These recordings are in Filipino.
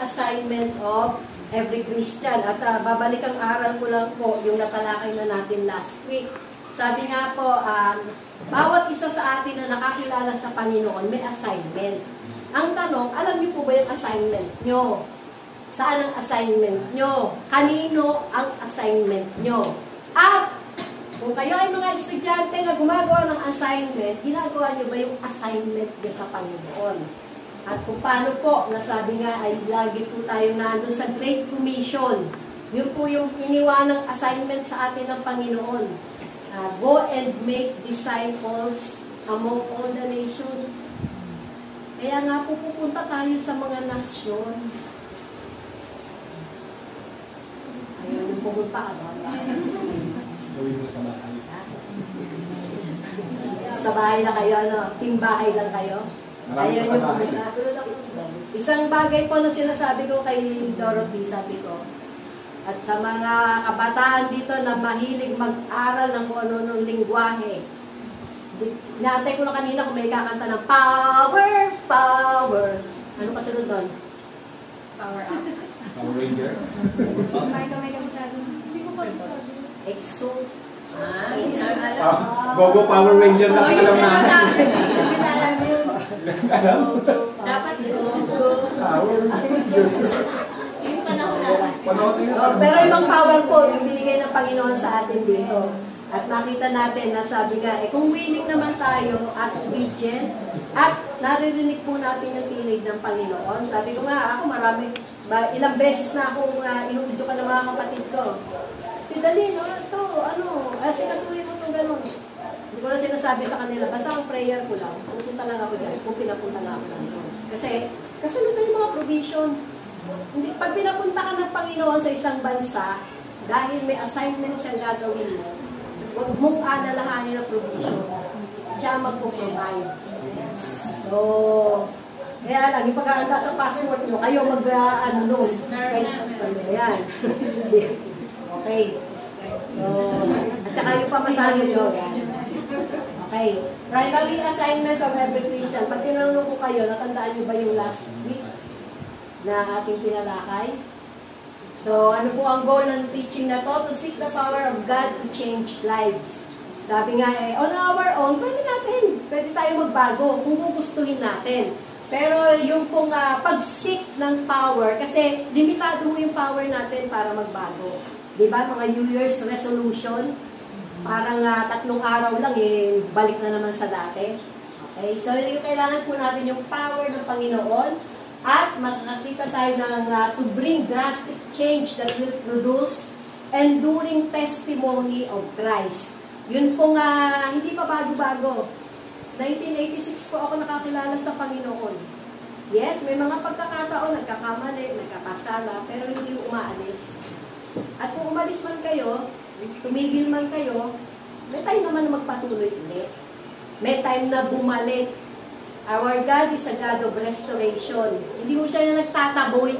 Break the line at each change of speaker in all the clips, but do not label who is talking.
assignment of every Christian. At babalik ang aral ko lang po yung natalakay na natin last week. Sabi nga po, bawat isa sa atin na nakakilala sa Panginoon may assignment. Ang tanong, alam niyo po ba yung assignment nyo? Saan ang assignment nyo? Kanino ang assignment nyo? At kung kayo ay mga estudyante na gumagawa ng assignment, ginagawa nyo ba yung assignment nyo sa Panginoon? At kung paano po, nasabi nga ay lagi po tayo nandun sa Great Commission. Yun po yung iniwanang assignment sa atin ng Panginoon. Go and make disciples among all the nations. Kaya nga po pupunta tayo sa mga nasyon. Ayaw yung pumunta ka ba? Sa bahay na kayo, ano? Team bahay lang kayo? Ayaw yung pumunta. Isang bagay po na sinasabi ko kay Dorothy, sabi ko, at sa mga kabataan dito na mahilig mag-aral ng kung ano-anong lingwahe. Naantay ko na kanina kung may kakanta ng power, power. Ano pa sunod doon?
Power up.
Power Ranger.
May kabisado. Hindi ko pa kabisado.
EXO.
Gogo Power Ranger lang alam natin.
Dapat Gogo
Power Ranger.
Pero ibang power po, yung binigay ng Panginoon sa atin dito. At nakita natin na sabi nga, kung willing naman tayo at obedient, at naririnig po natin yung tinig ng Panginoon. Sabi ko nga, ako ilang beses na akong inubidyo ka ng mga kapatid ko. Tidali, no? Ito, sinasuhin mo itong gano'n. Hindi ko na sinasabi sa kanila, basta ang prayer ko lang, pupunta lang ako dyan, kung pinapunta lang ako lang. Kasi, kasunod na yung mga provision. Hindi, pag pinapunta ka ng Panginoon sa isang bansa, dahil may assignment siyang gagawin mo, huwag mong alalahanin ang provision. Siya magpo-provide. So, kaya lang, ipag-aanda sa passport mo, kayo mag-ano, ayan. Okay. So, at saka yung pamasahe nyo. Okay. Primary assignment of every Christian. Pag tinanong ko kayo, natandaan nyo ba yung last week na ating tinalakay? So, ano po ang goal ng teaching na to? To seek the power of God to change lives. Sabi nga on our own, pwede tayo magbago kung gugustuhin natin. Pero yung pong pag-seek ng power, kasi limitado mo yung power natin para magbago. Diba? Mga New Year's resolution, parang 3 araw lang, balik na naman sa dati. Okay? So, yung kailangan po natin yung power ng Panginoon, at makakita tayo ng to bring drastic change that will produce enduring testimony of Christ. Yun pong hindi pa bago-bago. 1986 po ako nakakilala sa Panginoon. Yes, may mga pagkakataon, nagkakamali, nagkakasala, pero hindi umaalis. At kung umalis man kayo, tumigil man kayo, may time naman na magpatuloy ulit. May time na bumalik. Our God is a God of restoration. Hindi mo siya nagtataboy.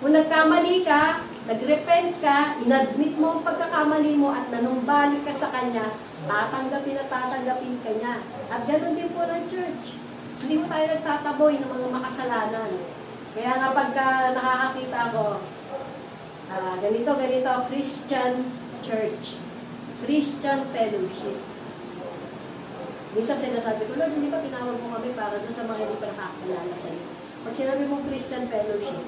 Kung nagkamali ka, nagrepent ka, inadmit mo ang pagkakamali mo at nanumbalik ka sa Kanya, tatanggapin at tatanggapin ka niya. At ganoon din po ng church. Hindi mo tayo nagtataboy ng mga makasalanan. Kaya nga pagka nakakakita ko, ganito, Christian church, Christian fellowship. Minsan sinasabi ko, Lord, hindi ba tinawag mo kami para doon sa mga hindi pa nakakilala sa iyo? Pag sinabi mong Christian fellowship,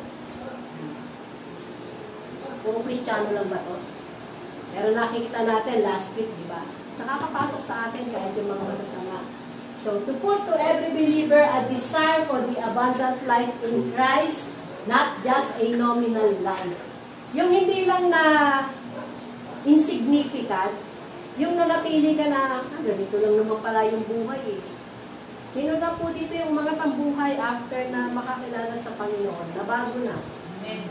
puro Kristiyano lang ba to? Pero nakikita natin last week, di ba? Nakakapasok sa atin kahit yung mga masasama. So, to put to every believer a desire for the abundant life in Christ, not just a nominal life. Yung hindi lang na insignificant, yung nanatili ka na, ganito lang naman pala yung buhay eh. Sino na po dito yung mga tambuhay after na makakilala sa Panginoon? Nabago na.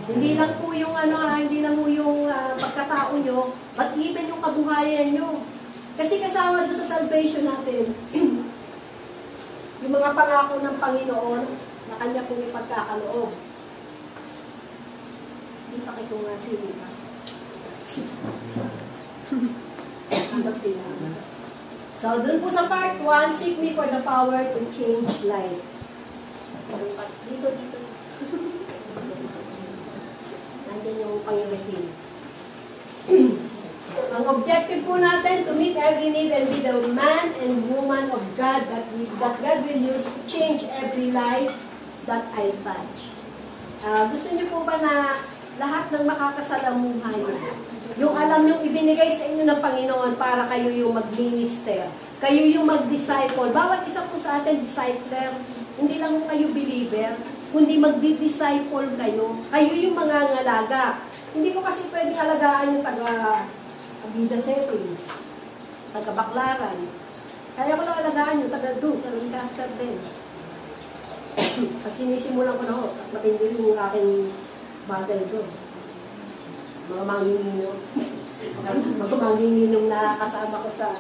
Hindi lang po yung hindi lang po yung pagkatao nyo, but even yung kabuhayan nyo. Kasi kasama doon sa salvation natin, yung mga pangako ng Panginoon na Kanya pong ipagkakaloob. Hindi pa kayo nga si Lucas. So, dun po sa part 1, seek me for the power to change life. Dito. nandiyan yung Panginoon. Ang objective po natin, to meet every need and be the man and woman of God that God will use to change every life that I touch. Gusto niyo po ba na lahat ng makakasalamuhan, yung alam yung ibinigay sa inyo ng Panginoon para kayo yung mag-minister, kayo yung mag-disciple. Bawat isa po sa atin, discipler. Hindi lang kayo believer, kundi magdi-disciple kayo. Kayo yung mga ngalaga. Hindi ko kasi pwedeng alagaan yung taga-Abida Settings, taga-Baklaran. Kaya ko lang alagaan yung taga-Doon, sa Lancaster din. At sinisimulan ko na ho, at matindi yung aking battle doon. Mga manginginom. Mga manginginom na kasama ko sa...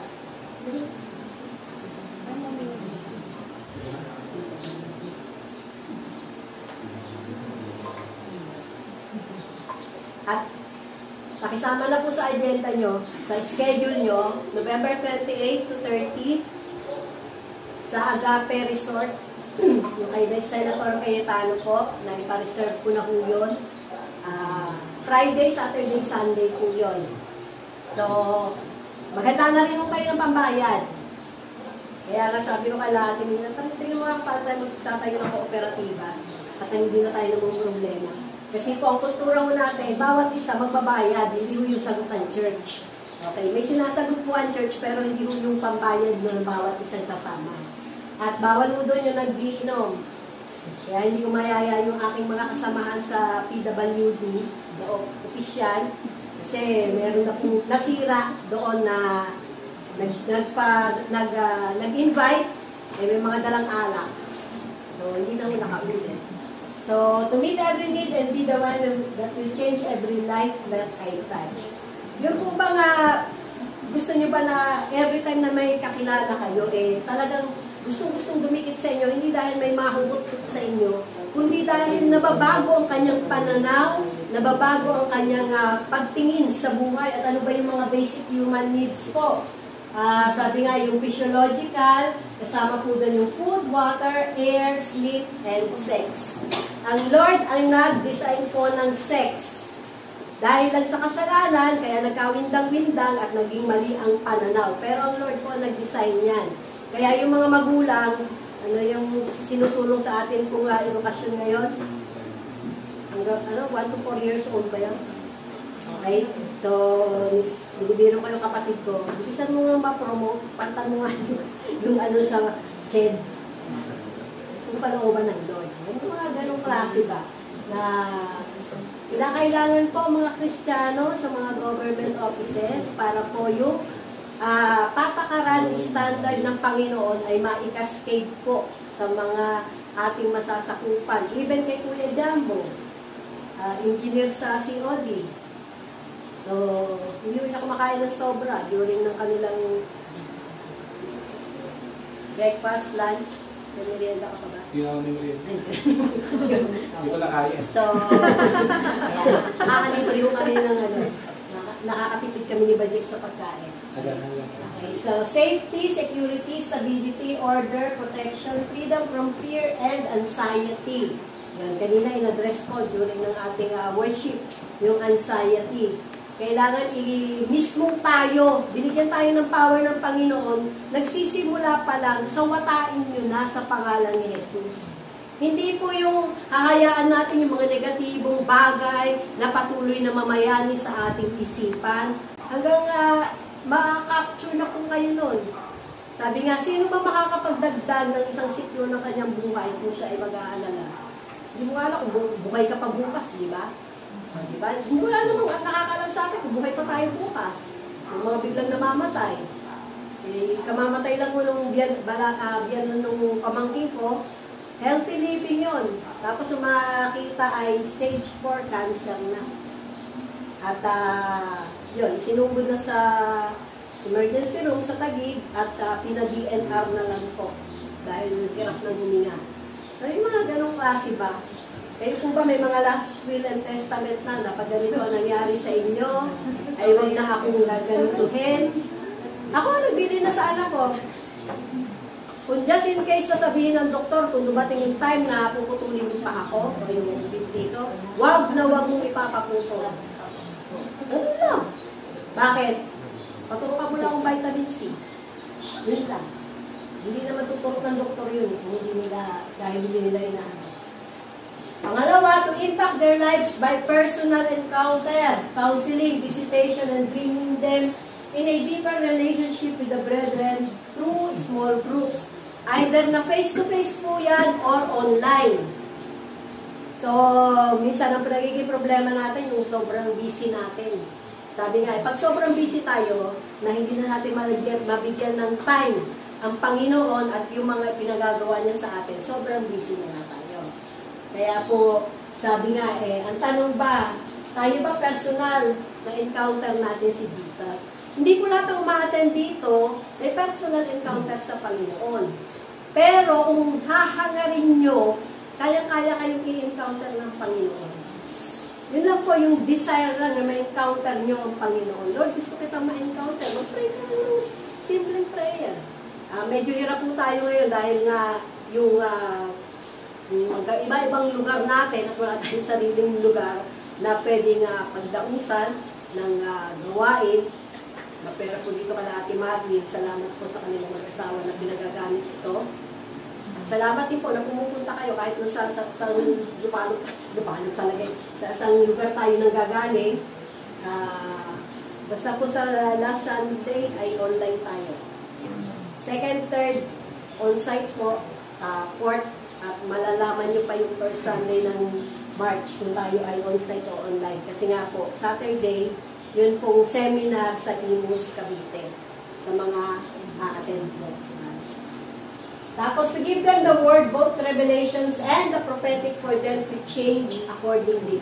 At pakisama na po sa agenda nyo, sa schedule nyo, November 28 to 30, sa Agape Resort, yung kay Senator Cayetano po, na ipa-reserve ko na po yun. Friday, Saturday, Sunday po yun. So, maganda na rin po kayo ng pambayad. Kaya nga sabi ko kay Lati, tingin mo nga paano tayo magtatayo ng kooperatiba at hindi na tayo namang problema. Kasi po, ang kultura mo natin, bawat isa magbabayad, hindi mo yung sagutan church. Okay, may sinasagot po ang church, pero hindi mo yung pambayad mo ng bawat isang sasama. At bawal mo doon yung nag-iinom. Kaya hindi ko mayaya yung aking mga kasamahan sa PWD, opisyal, kasi meron na po nasira doon na nag-invite, may mga dalang alak. So, hindi na mo nakaulit. So, to meet every need and be the one that will change every life that I touch. Yun po ba nga, gusto nyo ba na every time na may kakilala kayo, talagang gustong-gustong dumikit sa inyo, hindi dahil may mahugot sa inyo, kundi dahil nababago ang kanyang pananaw, nababago ang kanyang pagtingin sa buhay, at ano ba yung mga basic human needs po. Sabi nga, yung physiological, kasama po doon yung food, water, air, sleep, and sex. Ang Lord ang nag-design po ng sex. Dahil lang sa kasalanan, kaya nagkawindang-windang at naging mali ang pananaw. Pero ang Lord po nag-design yan. Kaya yung mga magulang, ano yung sinusulong sa atin kung edukasyon ngayon? Hanggang, 1 to 4 years old ba yan? Okay? So, bibiro ko yung kapatid ko, isa mo nga ma-promote, pantan mo nga yung ano sa CHED. Yung palooban ng Lord. Yung mga ganong klase ba? Na kinakailangan po mga Kristiyano sa mga government offices para po yung patakaran standard ng Panginoon ay ma-cascade po sa mga ating masasakupan. Even kay Kuya Jambo, engineer sa COD. So, hindi ko siya kumakain ng sobra during ng kanilang breakfast, lunch. Merienda ka pa ba?
Hindi ako merienda. Hindi ko na kaya.
So, nakakalibre ko kami ng nakakapipid kami ni Badik sa pagkain. Okay, so safety, security, stability, order, protection, freedom from fear, and anxiety. Yan, kanina in-address ko during ng ating worship, yung anxiety. Kailangan mismong tayo, binigyan tayo ng power ng Panginoon, nagsisimula pa lang sa watain nyo na sa pangalan ni Jesus. Hindi po yung hahayaan natin yung mga negatibong bagay na patuloy na mamayani sa ating isipan. Hanggang makakapture na po kayo nun. Sabi nga, sino ba makakapagdagdag ng isang siklo ng kanyang buhay kung siya ay mag-aalala? Hindi mo alam kung buhay ka pa bukas, di ba? Diba? Wala namang nakakalam sa atin kung buhay pa tayo bukas. Yung mga biglang namamatay. Kamamatay lang ko nung biyan nung pamangkin ko, healthy living yon. Tapos makita ay stage 4 cancer na. At yun, sinugod na sa emergency room sa Taguig at pina-DNR na lang po dahil hirap na huminga. So yung mga ganong klase ba? Kayo po ba may mga last will and testament na pag ganito ang nangyari sa inyo, ay huwag na akong gagantuhin? Ako, nagbili na sa anak ko. Kung just in case sasabihin ng doktor, kung dumating yung time na puputulin mo pa ako, o yung dito, wag na wag mong ipapaputol. Ganun lang. Bakit? Paturukan mo lang ang vitamin C. Yun lang. Hindi naman tuturok ng doktor yun, dahil hindi nila inaano. Pangalawa, to impact their lives by personal encounter, counseling, visitation, and bringing them in a deeper relationship with the brethren through small groups. Either na face-to-face po yan or online. So, minsan ang nagiging problema natin yung sobrang busy natin. Sabi nga, pag sobrang busy tayo, na hindi na natin mabigyan ng time ang Panginoon at yung mga pinagagawa niya sa atin, sobrang busy na tayo. Kaya po, sabi nga, ang tanong ba, tayo ba personal na encounter natin si Jesus? Hindi po lahat ang ma-attend dito, may personal encounter sa Panginoon. Pero kung hahangarin nyo, kaya-kaya kayong i-encounter ng Panginoon. Yun lang po yung desire lang na ma-encounter nyo ang Panginoon. Lord, gusto kitang ma-encounter. Mag-pray ka ng simpleng prayer. Medyo hirap po tayo ngayon dahil nga yung iba-ibang lugar natin at wala tayong sariling lugar na pwedeng pagdausan ng gawain. Pero po dito kala Ate Marlene, salamat po sa kanilang mag-asawa na pinagagamit ito. At salamat din po na pumupunta kayo kahit sa lupalot talaga sa isang lugar tayo nang gagaling. Basta po sa last Sunday ay online tayo. Second, third, on-site po, fourth, at malalaman nyo pa yung first Sunday ng March kung tayo ay on-site o online. Kasi nga po, Saturday, yun pong seminar sa Imus, Cavite, sa mga attend po. Tapos, to give them the word, both revelations and the prophetic for them to change accordingly.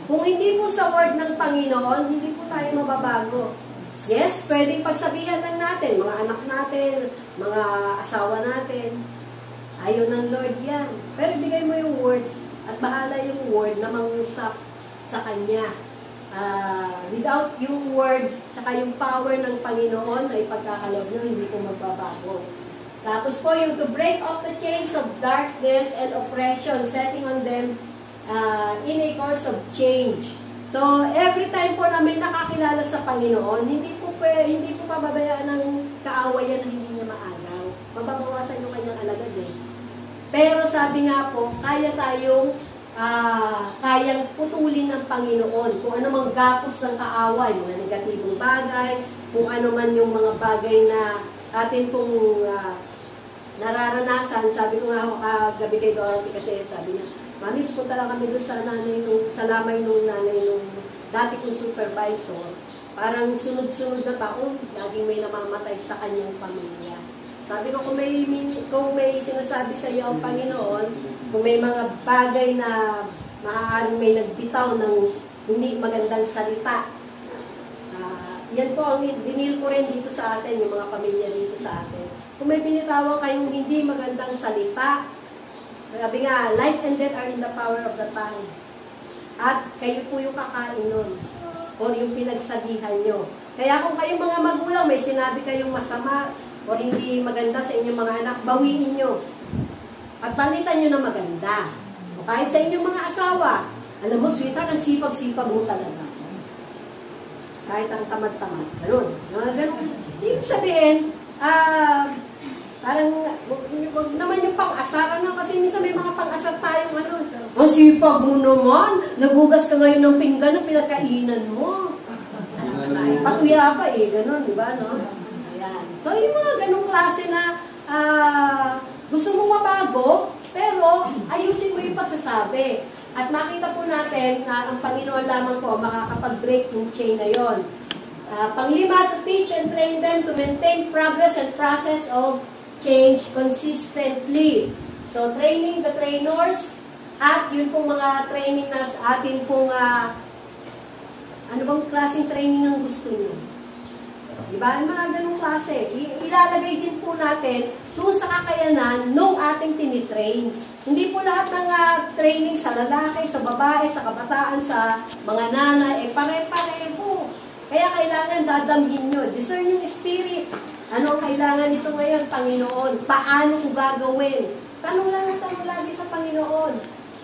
Kung hindi po sa word ng Panginoon, hindi po tayo mababago. Yes, pwedeng pagsabihan lang natin, mga anak natin, mga asawa natin, ayaw ng Lord yan. Pero bigay mo yung word, at bahala yung word na mangusap sa Kanya. Without yung word, tsaka yung power ng Panginoon ay pagkakalob nyo, hindi po magbabago. Tapos po yung to break off the chains of darkness and oppression, setting on them in a course of change. So, every time po na may nakakilala sa Panginoon, hindi po pababayaan ng kaawayan na hindi niya maagaw. Mababawasan yung kanyang alagad eh. Pero sabi nga po, kaya tayong kayang putulin ng Panginoon kung ano mang gapos ng kaaway, mga negatibong bagay, kung ano man yung mga bagay na atin pong nararanasan. Sabi ko nga kagabi kay Dorothy kasi sabi niya, Mami, pupunta lang kami doon sa lamay nung nanay nung dati kong supervisor. Parang sunod-sunod na taon, laging may namamatay sa kanyang pamilya. Sabi ko, kung may sinasabi sa iyo ang Panginoon, kung may mga bagay na maaaring may nagbitaw ng hindi magandang salita, yan po ang dinil ko rin dito sa atin, yung mga pamilya dito sa atin. Kung may binitawan kayong hindi magandang salita, sabi nga, life and death are in the power of the tongue. At kayo po yung kakain nun. O yung pinagsabihan nyo. Kaya kung kayong mga magulang, may sinabi kayong masama o hindi maganda sa inyong mga anak, bawiin nyo. At palitan nyo na maganda. O kahit sa inyong mga asawa, alam mo, sweetheart, ang sipag-sipag mo talaga. Kahit ang tamad-tamad. Ganun. Ganun. Ibig sabihin, parang, wag naman yung pang-asaran na, kasi minsan may mga pang-asar tayong ang sipag mo naman, nagugas ka ngayon ng pinggan na pinagkainan mo. Patuya pa ganun, di ba, no? Ayan. So, yung mga ganung klase na gusto mong mabago, pero ayusin mo yung pagsasabi. At makita po natin na ang Panginoon lamang po makakapag-break yung chain na yon. Panglima, to teach and train them to maintain progress and process of change consistently. So, training the trainers at yun pong mga training na sa atin pong ano bang klaseng training ang gusto nyo? Diba? Mga ganong klase. Ilalagay din po natin doon sa kakayanan nung ating tinitrain. Hindi po lahat ng training sa lalaki, sa babae, sa kabataan, sa mga nanay, pare-pareho. Kaya kailangan dadamhin nyo. Discern yung spirit. Ano ang kailangan nito ngayon, Panginoon? Paano ko gagawin? Tanong lang ang tanong lagi sa Panginoon.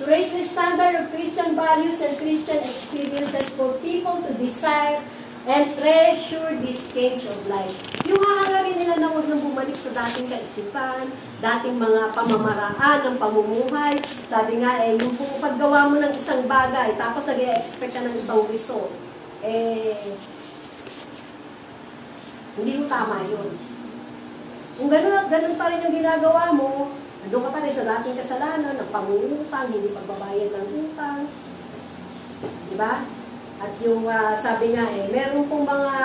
To raise the standard of Christian values and Christian experiences for people to desire and treasure this change of life. Yung hahangarin nila na huwag nang bumalik sa dating kaisipan, dating mga pamamaraan ng pamumuhay. Sabi nga, yung paggawa mo ng isang bagay, tapos nag-expect ka ng ibang result, hindi mo tama yun. Kung ganun at ganun pa rin yung ginagawa mo, doon ka pa rin sa dating kasalanan, ng pangungutang, hindi pagbabayad ng utang. Diba? At yung sabi nga meron pong mga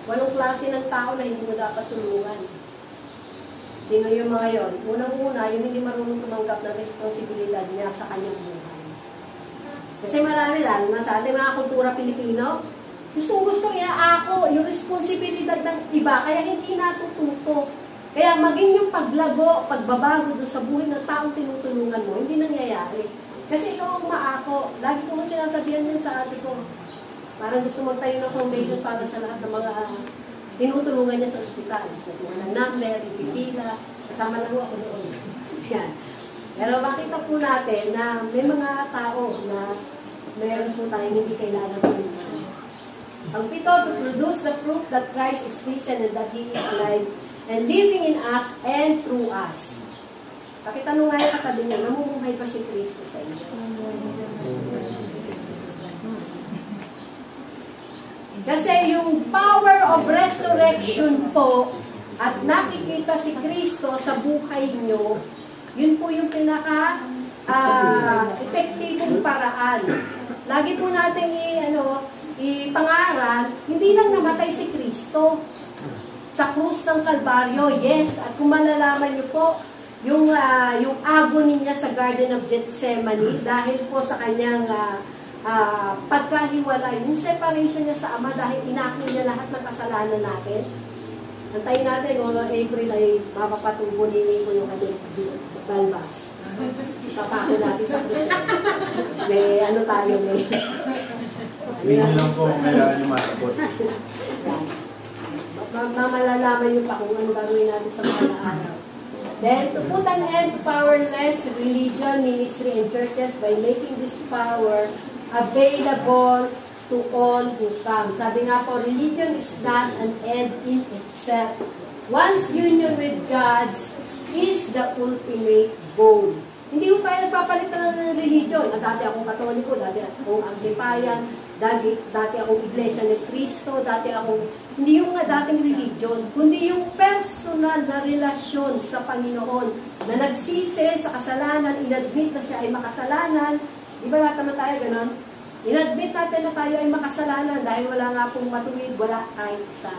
8 klase ng tao na hindi mo dapat tulungan. Sino yung mga yon? Unang-una, yung hindi marunong tumanggap ng responsibilidad niya sa kanyang buhay. Kasi marami lang, sa ating mga kultura Pilipino, gustong-gusto ako yung responsibilidad ng iba, kaya hindi natututo. Kaya maging yung paglago, pagbabago doon sa buhay ng taong tinutulungan mo, hindi nangyayari. Kasi ikaw ang maako. Lagi ko mo sinasabihan yun sa ate ko. Parang gusto magtayo ng foundation para sa lahat ng mga tinutulungan niya sa ospital. Kukuha ng number, ipipila, kasama lang ako doon. Yan. Pero makita po natin na may mga tao na meron po tayong hindi kailangan tulungan. Ang 7, to produce the proof that Christ is risen and that He is alive and living in us and through us. Pakitanong nga yung katabi niya, namumuhay pa si Kristo sa inyo? Kasi yung power of resurrection po at nakikita si Kristo sa buhay nyo, yun po yung pinaka epektibong paraan. Lagi po natin ipangaral, hindi lang namatay si Kristo sa krus ng Kalbaryo, yes, at kung malalaman nyo po, yung agony niya sa Garden of Gethsemane dahil po sa kanyang pagkahiwalay, yung separation niya sa Ama dahil inako niya lahat ng kasalanan natin. Antayin natin, April ay mapapatubo ni Nico yung kanyang balbas. Papako natin sa krus. May tayo, may...
Hindi lang po kailangan yung masagot.
Mamalalaman niyo pa kung ano gagawin natin sa mga araw. Then, to put an end to powerless religion, ministry, and churches by making this power available to all who come. Sabi nga po, religion is not an end in itself. One's union with God is the ultimate goal. Hindi ko kaya nagpapalitan ng religion. Dati akong Katoliko, dati akong Anglipayan, dati akong Iglesia ni Cristo, dati akong... Hindi yung dating religion, kundi yung personal na relasyon sa Panginoon na nagsisi sa kasalanan, inadmit na siya ay makasalanan. Di ba lahat naman tayo ganon? Inadmit natin na tayo ay makasalanan dahil wala nga pong matuwid, wala kahit isa.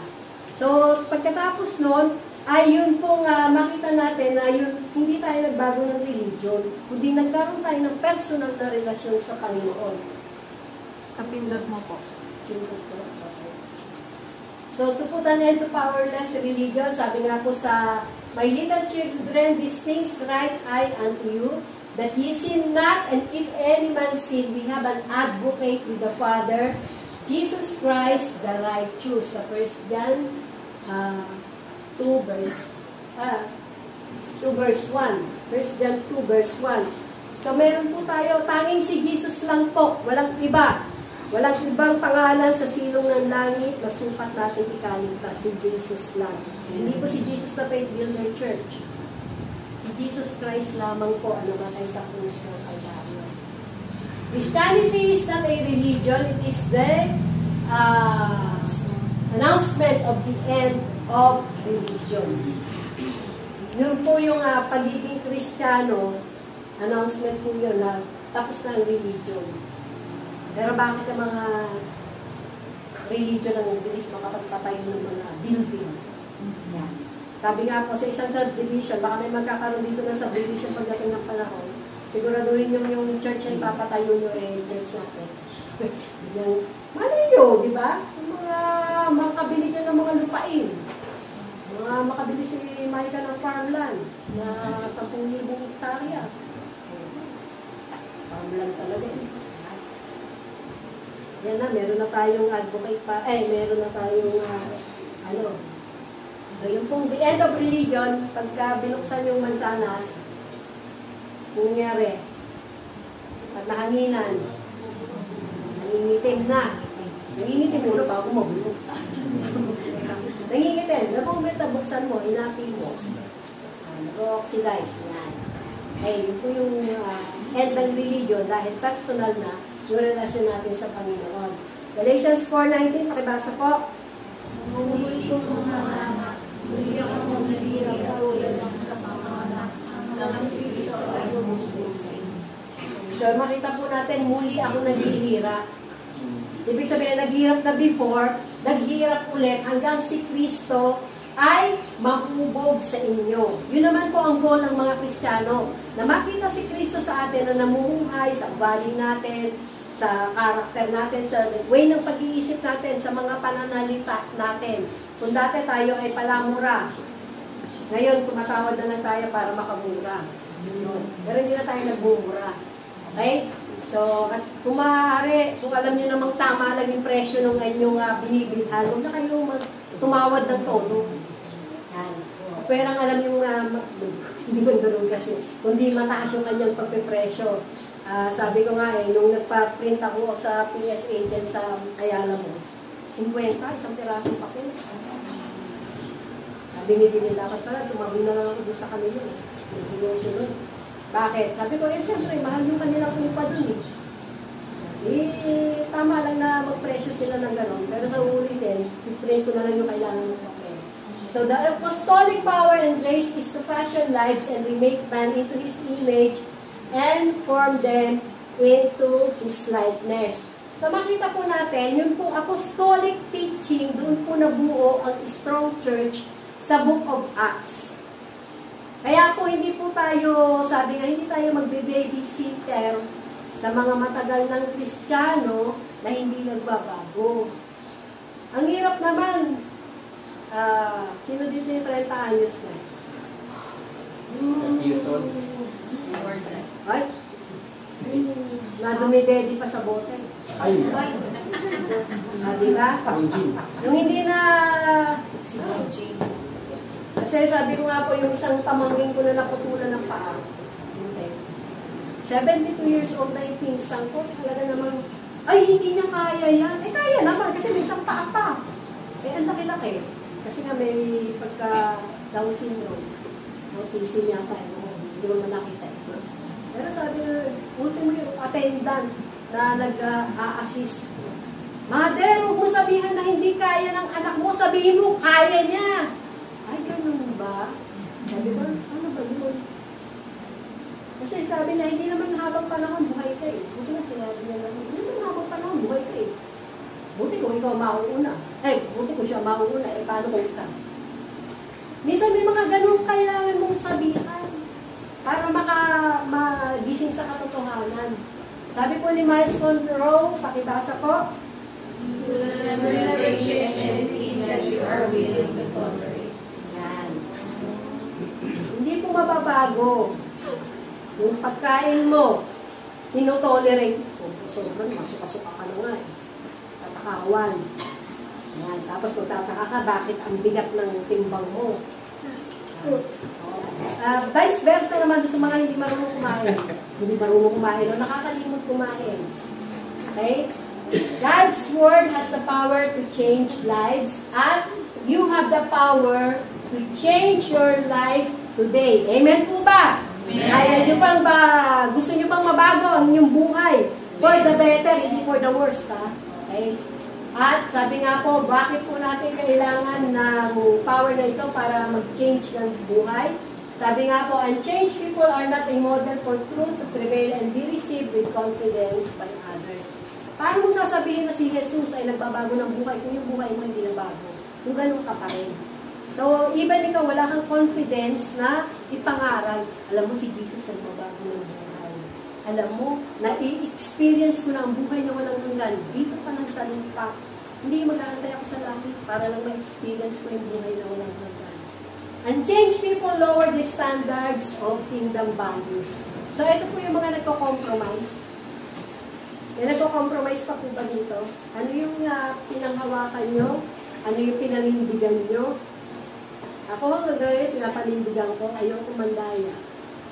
So, pagkatapos nun, ay yun pong makita natin na yun, hindi tayo nagbago ng religion, kundi nagkaroon tayo ng personal na relasyon sa Panginoon.
Kapindot mo po.
So, to put an end to powerless religion, sabi nga po sa, My little children, these things write I unto you, that ye sin not, and if any man sin, we have an advocate with the Father, Jesus Christ, the righteous. Sa 1 John 2 verse 1. 1 John 2 verse 1. So, meron po tayo, tanging si Jesus lang po, walang iba. Walang ibang pangalan sa silong ng langit na sukat natin ikaligtas, si Jesus lang. Hindi po si Jesus sa Faith Builder Church. Si Jesus Christ lamang po ang namatay sa krus ng Kalbaryo. Christianity is not a religion, it is the announcement of the end of religion. Yun po yung pagiging Kristiyano, announcement po yun na tapos na ang religion. Pero bakit ang mga religion ang bilis makapagpatayo ng mga building? Yeah. Sabi nga po, sa isang subdivision, baka may magkakaroon dito ng subdivision pagdating ng panahon, siguraduhin yung church na ipapatayo nyo church natin. Mali nyo, di ba? Yung mga makabili nyo ng mga lupain. Makabili si Micah ng farmland na 10,000 hektarya. Farmland talaga eh. Yan na, meron na tayong advocate pa, meron na tayong, So yung pong the end of religion, pagka binuksan yung mansanas, nangyari, at nahanginan, nangingitim na. Nangingitim muna bago mabulok. Nangingitim. Na moment na buksan mo, inapi mo. Nag-oxidize. Yan. Okay, yun po yung end ng religion dahil personal na yung relasyon natin sa Panginoon. Galatians 4:19, pakibasa po.
Muli ko mga muli ako magsirap sa mga anak hanggang si Kristo ay bumususin.
So makita po natin, muli ako naghihirap. Ibig sabihin, naghirap na before, naghirap ulit hanggang si Kristo ay mahubog sa inyo. Yun naman po ang goal ng mga Kristiyano, na makita si Kristo sa atin na namumuhay sa ugali natin, sa karakter natin, sa way ng pag-iisip natin, sa mga pananalita natin. Kung dati tayo ay palamura, ngayon tumatawad na lang tayo para makamura. Pero hindi na tayo nagmumura. Okay? So, at kung maaari, kung alam nyo namang tama lang yung presyo ng inyong binibilhan, huwag na kayong tumawad ng todo. Yan. Pero ang alam yung, hindi man ganoon kasi, kundi mataas yung kanyang pagpipresyo. Sabi ko nga nung nagpa-print ako sa PSA dyan sa Ayala Malls, 50, isang pirasong papel. Sabi ni Dini, dapat pala, tumabi na lang ako doon sa kanila. Hindi ko sunod. Bakit? Sabi ko, siyempre, mahal yung kanilang upa dun tama lang na magpresyo sila ng gano'n. Pero sa ulitin, i-print ko na lang yung kailangan ng papel. So, the apostolic power and grace is to fashion lives and remake man into His image and form them into His likeness. So, makita po natin, yung po apostolic teaching, doon po nabuo ang strong church sa Book of Acts. Kaya po hindi po tayo, sabi nga, hindi tayo magbe-babysitter sa mga matagal ng Kristiyano na hindi nagbabago. Ang hirap naman, sino dito yung 30 anyos na?
10 years old.
Ay? Nadumidedi pa sa bote.
Ay!
Diba? Yung hindi na... Kasi sabi ko nga po, yung isang pamangkin ko na naputulan ng paa. 72 years old na yung pinsang ko. Talaga naman, ay, hindi niya kaya yan. Kaya naman, kasi may isang paa pa. Ang laki-laki. Kasi nga may pagka-Down syndrome. Autism niya pa. Hindi mo nakita. Pero sabi na, ultimo yung attendant na nag-a-assist. Mother, huwag mo sabihin na hindi kaya ng anak mo. Sabihin mo, kaya niya. Ay, ganun ba? Sabi ko, ano ba yun? Kasi sabi niya, hindi naman habang panahon buhay ka eh. Buti na sinabi niya naman, hindi naman habang panahon buhay ka eh. Buti kung ikaw mauuna. Buti kung siya mauuna, paano kung ikaw? Minsan may mga ganun kailangan mong sabihan para magising sa katotohanan. Sabi po ni Miles Monroe, pakibasa ko,
You will never appreciate anything that you are willing to tolerate.
Hindi po mababago. Yung pagkain mo, tinotolerate. Sobrang masuka-suka ka na nga eh. Tatakawan. Yan. Tapos kung tataka ka, bakit ang bigat ng timbang mo? Vice versa naman sa mga hindi marunong kumain. Hindi marunong kumain o nakakalimot kumain. Okay? God's Word has the power to change lives at you have the power to change your life today. Amen po ba? Amen. Kaya nyo pang gusto nyo pang mabago ang inyong buhay. For the better, hindi for the worst. Okay? At sabi nga po, bakit po natin kailangan ng power na ito para mag-change ng buhay? Sabi nga po, unchanged people are not a model for truth to prevail and be received with confidence by others. Paano mo sasabihin na si Jesus ay nagbabago ng buhay kung yung buhay mo hindi nabago? Kung ganun ka pa rin. So, even ikaw, wala kang confidence na ipangaral. Alam mo, si Jesus ay nagbabago ng buhay. Alam mo, na-experience mo na ang buhay na walang hanggan. Dito pa ng salumpa. Hindi mag-aantay ako sa langit para lang ma-experience ko yung buhay na walang hanggan. Unchanged people lower the standards of kingdom values. So, ito po yung mga nagko-compromise. May nagko-compromise pa po ba dito? Ano yung pinanghawakan nyo? Ano yung pinanindigan nyo? Ako hanggang ngayon, pinapanindigan ko, ayaw kumandaya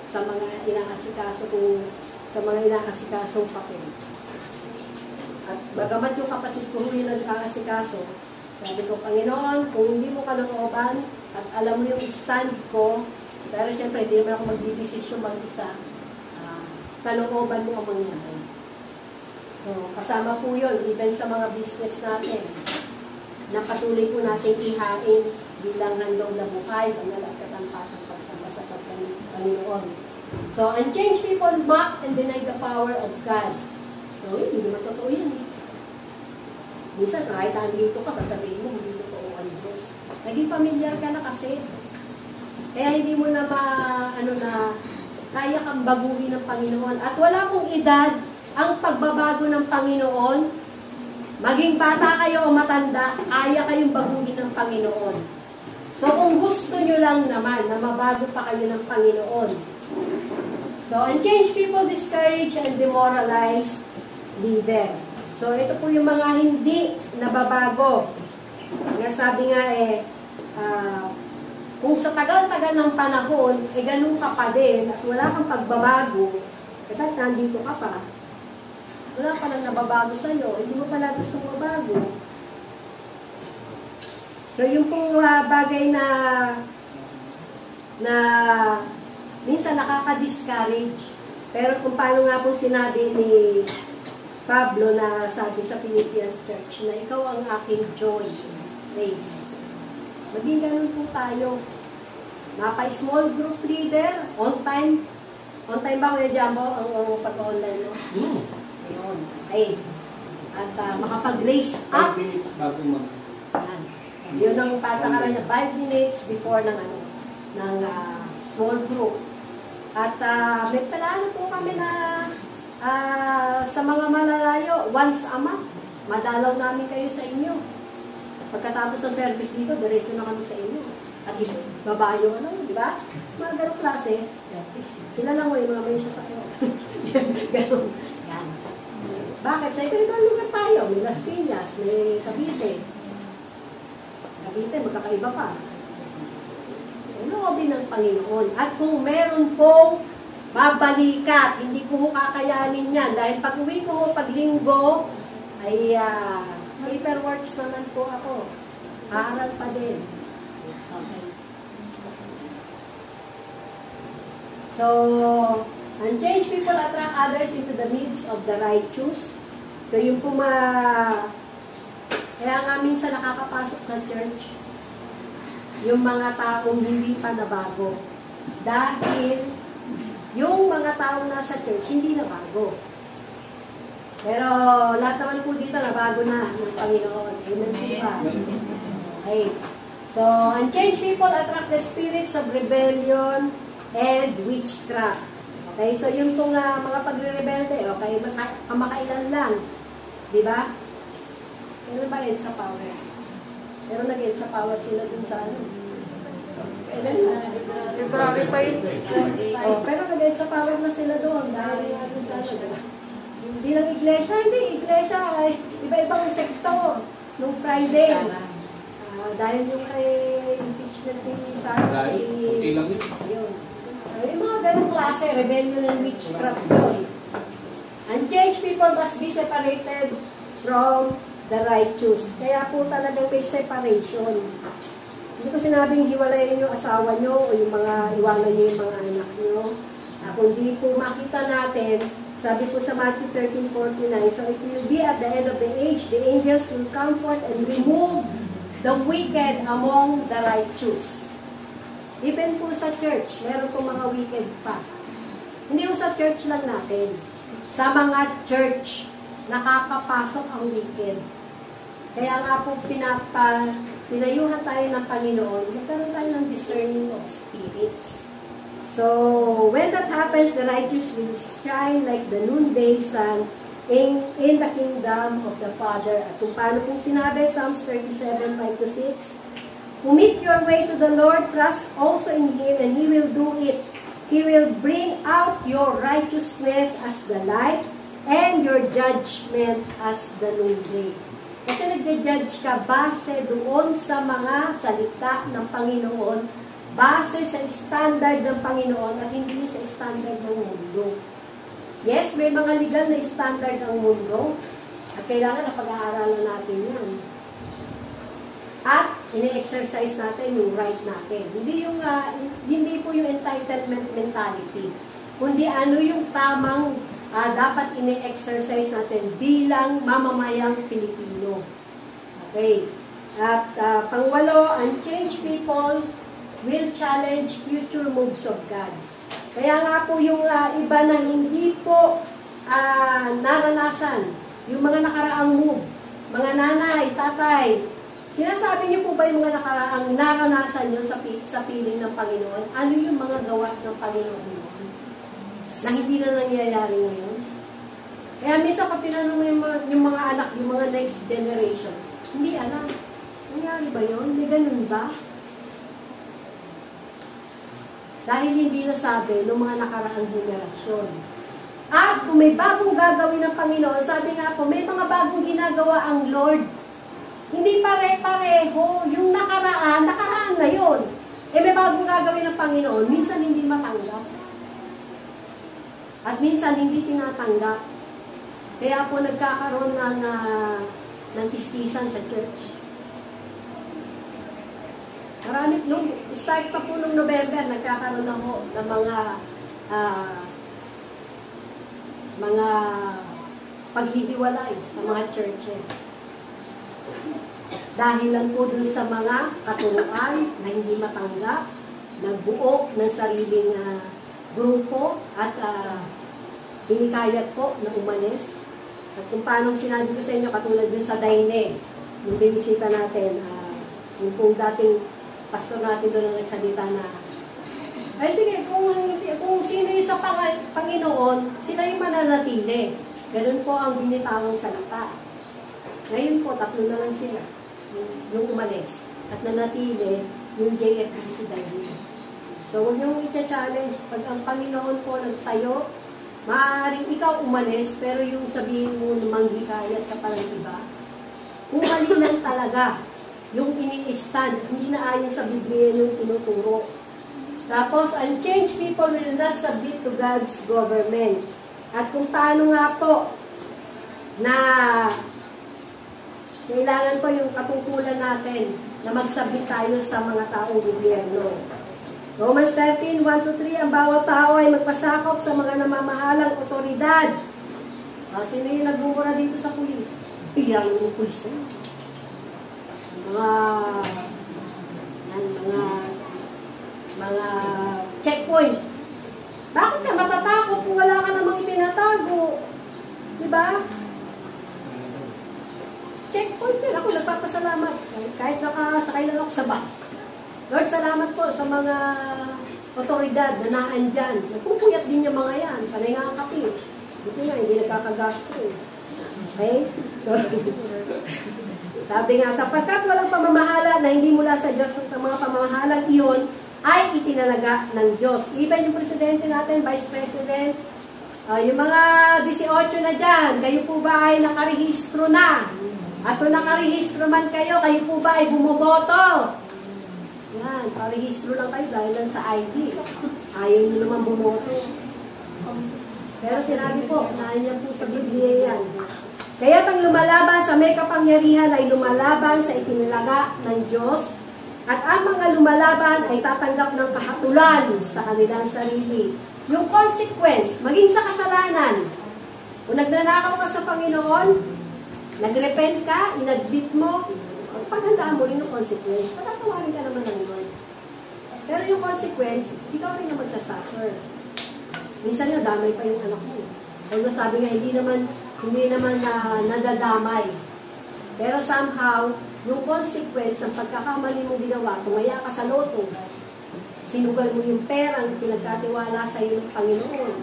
sa mga inaasikaso kong, sa mga inaasikasong papel. At bagamat yung kapatid ko yung nag-aasikaso, sabi ko, Panginoon, kung hindi mo kalooban at alam mo yung stand ko, pero siyempre, hindi naman ako magdidesisyon mag-isa, kalooban mo ang mangyari. So, kasama po yun, even sa mga business natin, na patuloy po natin ihain bilang handog na buhay, banal at katampatang pagsama sa Panginoon. So, unchanged people mock and deny the power of God. So, hindi naman totoo yan eh. Minsan, kahit andito ka, sasabihin mo, hindi totoo ang Diyos. Naging familiar ka na kasi. Kaya hindi mo na kaya kang baguhin ng Panginoon. At wala pong edad ang pagbabago ng Panginoon. Maging bata kayo o matanda, kaya kayong baguhin ng Panginoon. So, kung gusto nyo lang naman na mabago pa kayo ng Panginoon. So, unchanged people discourage and demoralize leader. So, ito po yung mga hindi nababago. Nga sabi nga kung sa tagal-tagal ng panahon, ganun ka pa din at wala kang pagbabago, kahit nandito ka pa, wala pa lang nababago sa'yo, hindi mo pala gusto mabago. So, yung pong bagay na minsan nakaka-discourage. Pero kung paano nga pong sinabi ni Pablo na sabi sa Philippians Church na ikaw ang aking joy, praise. Maging ganun po tayo. Mapa-small group leader, on time. On time ba, Kuya Jambo, ang pag-online mo? Ayun. Okay. At makapag-raise up.
5 minutes bago mag...
Yan. Yun ang patakaran niya, 5 minutes before ng small group. At may plano po kami na sa mga malalayo, once a month, madalaw namin kayo sa inyo. Pagkatapos ng service dito, diretso na kami sa inyo. At babayo, di ba? Mga ganong klase. Sila lang yung mga may sasakyo. Ganon. Yan. Bakit? Sa iba-ibang lugar tayo. May Las Piñas, may Cavite. Cavite, magkakaiba pa. Loobin ng Panginoon. At kung meron pong babalikat, hindi ko kakayanin yan. Dahil pag uwi ko, pag linggo, ay paperworks naman po ako. Aaral pa din. Okay. So, unchanged people attract others into the midst of the righteous. So, yung po kaya nga minsan nakakapasok sa church, yung mga taong hindi pa nabago. Dahil yung mga taong nasa church, hindi nabago. Pero lahat naman po dito nabago na ng Panginoon. Amen po ba? Okay. So, unchanged people attract the spirits of rebellion and witchcraft. Okay, so yung pong mga pagre-rebelde, okay, kamakailan lang. Diba? Kailan ba end sa power? Pero nag-end sa power sila dun sa ano. Kailan na?
February pa yun.
Oh, pero nag-end sa power na sila doon. Dahil ano sa ano, diba? Hindi lang iglesia, hindi. Iglesia ay iba-ibang sektor. Nung Friday. Dahil yung kay impeachment ni Sarah.
Puti lang yun.
Ayun. Yung mga ganong klase, rebellion and witchcraft yun. Unchanged people must be separated from the righteous. Kaya po talagang may separation. Hindi ko sinabing hiwalayin yung asawa nyo o yung mga iwanan nyo yung mga anak nyo. Kundi po makita natin, sabi po sa Matthew 13:49, so it will be at the end of the age, the angels will come forth and remove the wicked among the righteous. Even po sa church, meron po mga wicked pa. Hindi po sa church lang natin. Sa mga church, nakakapasok ang wicked. Kaya nga po pinayuhan tayo ng Panginoon, magkaroon tayo ng discerning of spirits. So, when that happens, the righteous will shine like the noonday sun in the kingdom of the Father. At kung paano pong sinabi, Psalms 37:5-6, commit your way to the Lord, trust also in Him, and He will do it. He will bring out your righteousness as the light, and your judgment as the noonday. Kasi nagde-judge ka base doon sa mga salita ng Panginoon, base sa standard ng Panginoon at hindi sa standard ng mundo. Yes, may mga legal na standard ng mundo at kailangan na pag-aaralan natin yan. At ini-exercise natin yung right natin. Hindi po yung entitlement mentality, kundi ano yung tamang dapat ini-exercise natin bilang mamamayang Pilipino. Okay. At pangwalo, unchanged people will challenge future moves of God. Kaya nga po yung iba na hindi po naranasan, yung mga nakaraang move, mga nanay, tatay, sinasabi niyo po ba yung mga nakaraang naranasan niyo sa piling ng Panginoon? Ano yung mga gawa ng Panginoon noon? Na hindi na nangyayari ngayon? Kaya minsan pag tinanong mo yung mga anak, yung mga next generation, hindi alam. Nangyari ba yun? May ganun ba? Dahil hindi nasabi ng mga nakaraang henerasyon. At kung may bagong gagawin ng Panginoon, sabi nga po, may mga bagong ginagawa ang Lord. Hindi pare-pareho. Yung nakaraan na yun. May bagong gagawin ng Panginoon, minsan hindi matanggap. At minsan hindi tinatanggap. Kaya po nagkakaroon ng tistisan sa church. Marami, nung start pa po nung November, nagkakaroon ako ng mga paghihiwalay sa mga churches. Dahil lang po dun sa mga katuruan na hindi matanggap, nagbuo ng sariling grupo at hinikayat po na umalis. At kung paano sinabi ko sa inyo, katulad dun sa Daine, nung binisita natin, yung pong dating pastor natin doon ang nagsalita na, ay sige, kung sino yung sa Panginoon, sila yung mananatili. Ganun po ang binitawang salita. Ngayon po, 3 na lang sila yung umalis. At nanatili yung JFPC dahil. So, huwag niyong i-challenge. Pag ang Panginoon po nagtayo, maaaring ikaw umalis, pero yung sabihin mo na manghikayat ka pa ng iba, kung mali lang talaga, yung ini-stand, hindi na ayon sa Biblia yung tinuturo. Tapos, unchanged people will not submit to God's government. At kung paano nga po na kailangan po yung katungkulan natin na mag-submit tayo sa mga taong gobyerno. Romans 13, 1-3, ang bawat tao ay magpasakop sa mga namamahalang otoridad. Sino yung nagbubura dito sa pulis? Pirang yung pulis na yun. Mga checkpoint. Bakit ka matatakot kung wala ka namang itinatago? Diba? Checkpoint din. Ako nagpapasalamat. Kahit nakasakay lang ako sa bus. Lord, salamat po sa mga otoridad na naandyan. Nagpupuyat din yung mga yan. Panay nga ang kapi. Dito nga, hindi nagkakagasto. Okay? So, sabi nga, sapagkat walang pamamahala na hindi mula sa Diyos at mga pamamahalang iyon ay itinalaga ng Diyos. Even yung presidente natin, vice president, yung mga 18 na dyan, kayo po ba ay nakarehistro na? At kung nakarehistro man kayo, kayo po ba ay bumoboto? Yan, parehistro lang kayo dahil lang sa ID. Ayaw nyo naman bumoto. Pero sinabi po, nandiyan po sa Biblia yan. Kaya't ang lumalaban sa may kapangyarihan ay lumalaban sa itinalaga ng Diyos at ang mga lumalaban ay tatanggap ng kahatulan sa kanilang sarili. Yung consequence, maging sa kasalanan. Kung nagnanakaw ka sa Panginoon, nagrepent ka, inadmit mo, paghandaan mo rin yung consequence. Patatawarin ka naman ng Lord. Pero yung consequence, ikaw rin na magsasuffer. Minsan nga, damay pa yung anak mo. Kung sabi nga, hindi naman nadadamay. Pero somehow, yung consequence ng pagkakamali mong ginawa, tumaya ka sa loto, sinugal mo yung perang pinagkatiwala sa iyo ng Panginoon.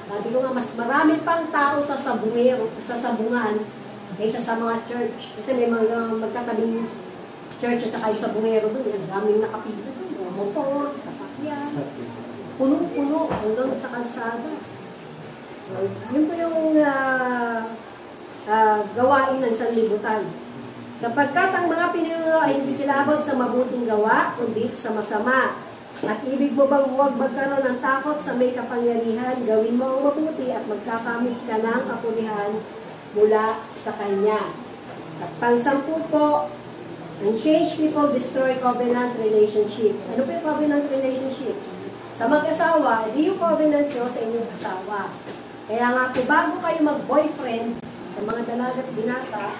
Sabi ko nga, mas marami pang tao sa sabungan kaysa sa mga church. Kasi may mga magkatabing church at saka yung sabungero doon, ang daming nakapila doon, mga motor, sasakyan, puno-puno hanggang sa kalsada. Yun po yung gawain ng sanlibutan. Sapagkat ang mga pinuno ay hindi kilabot sa mabuting gawa, kundi sa masama. At ibig mo bang huwag magkaroon ng takot sa may kapangyarihan, gawin mo ang mabuti at magkakamit ka ng kapulihan mula sa Kanya. At pang-sampu po, unchanged people destroy covenant relationships. Ano po yung covenant relationships? Sa mag-asawa, hindi yung covenant nyo sa inyong asawa. Kaya nga po, bago kayo mag-boyfriend, sa mga dalaga at binata,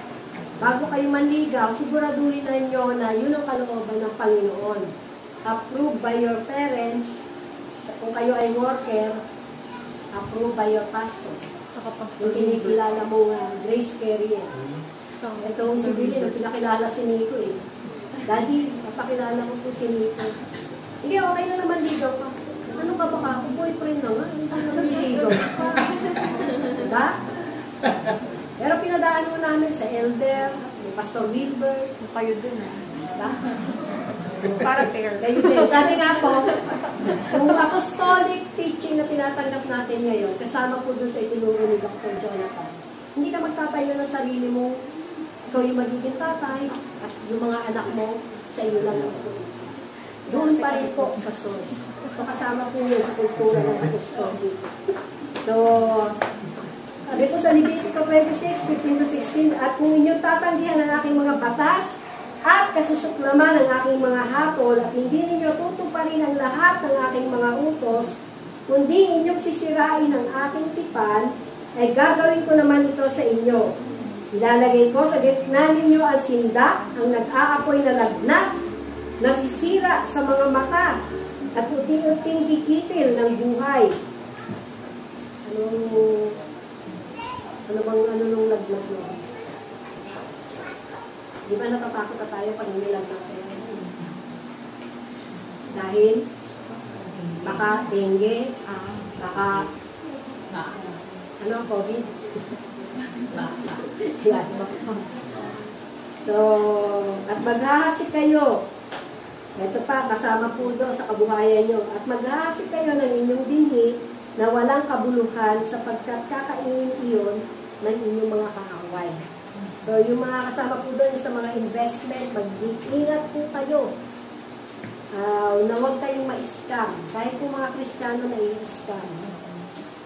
bago kayo manligaw, siguraduhin na nyo na yun ang kalooban ng Panginoon. Approved by your parents, kung kayo ay worker, approved by your pastor. Yung kinikilala mo Grace Carrier. Ito si Billy, pinakilala si Nico eh. Daddy, napakilala ko po si Nico. Sige, okay na naman ligaw ka. Ano ka ba ka? Boyfriend na nga. Ano ka naliligaw? Diba? Pero pinadaan mo namin sa elder, ni Pastor Wilbert.
Kayo din eh.
Diba?
Para fair.
Kayo din. Sabi nga po, yung apostolic teaching na tinatanggap natin ngayon, kasama po doon sa itinuro ni Dr. Jonathan, hindi ka magtatayo ng sarili mo, ikaw yung magiging tatay, at yung mga anak mo, sa iyo lang ang doon pa rin po sa source. So, kasama po yun sa kultura ng apostolic. So, sabi po sa Leviticus 26:15-16, at kung inyong tatanggihan ang aking mga batas, at kasusuklaman ang aking mga hatol, at hindi ninyo tutuparin ang lahat ng aking mga utos, kundi inyong sisirain ang aking tipan, ay gagawin ko naman ito sa inyo. Ilalagay ko sa gitna ninyo ang sindak, ang nag-aapoy na lagnat, nasisira sa mga mata, at uting-uting kikitil ng buhay. Ano nung lagnat mo? Di ba natatakot na tayo pag nilagnat tayo? Dahil baka dengue, baka COVID? Yan. So, at maghahasik kayo. Ito pa, kasama po doon sa kabuhayan nyo. At maghahasik kayo ng inyong binhi na walang kabuluhan sapagkat kakainin iyon ng inyong mga kaaway. So, yung mga kasama po doon sa mga investment, mag-ingat po kayo. Na huwag kayong ma-scam. Kahit po mga Kristiyano na i-scam.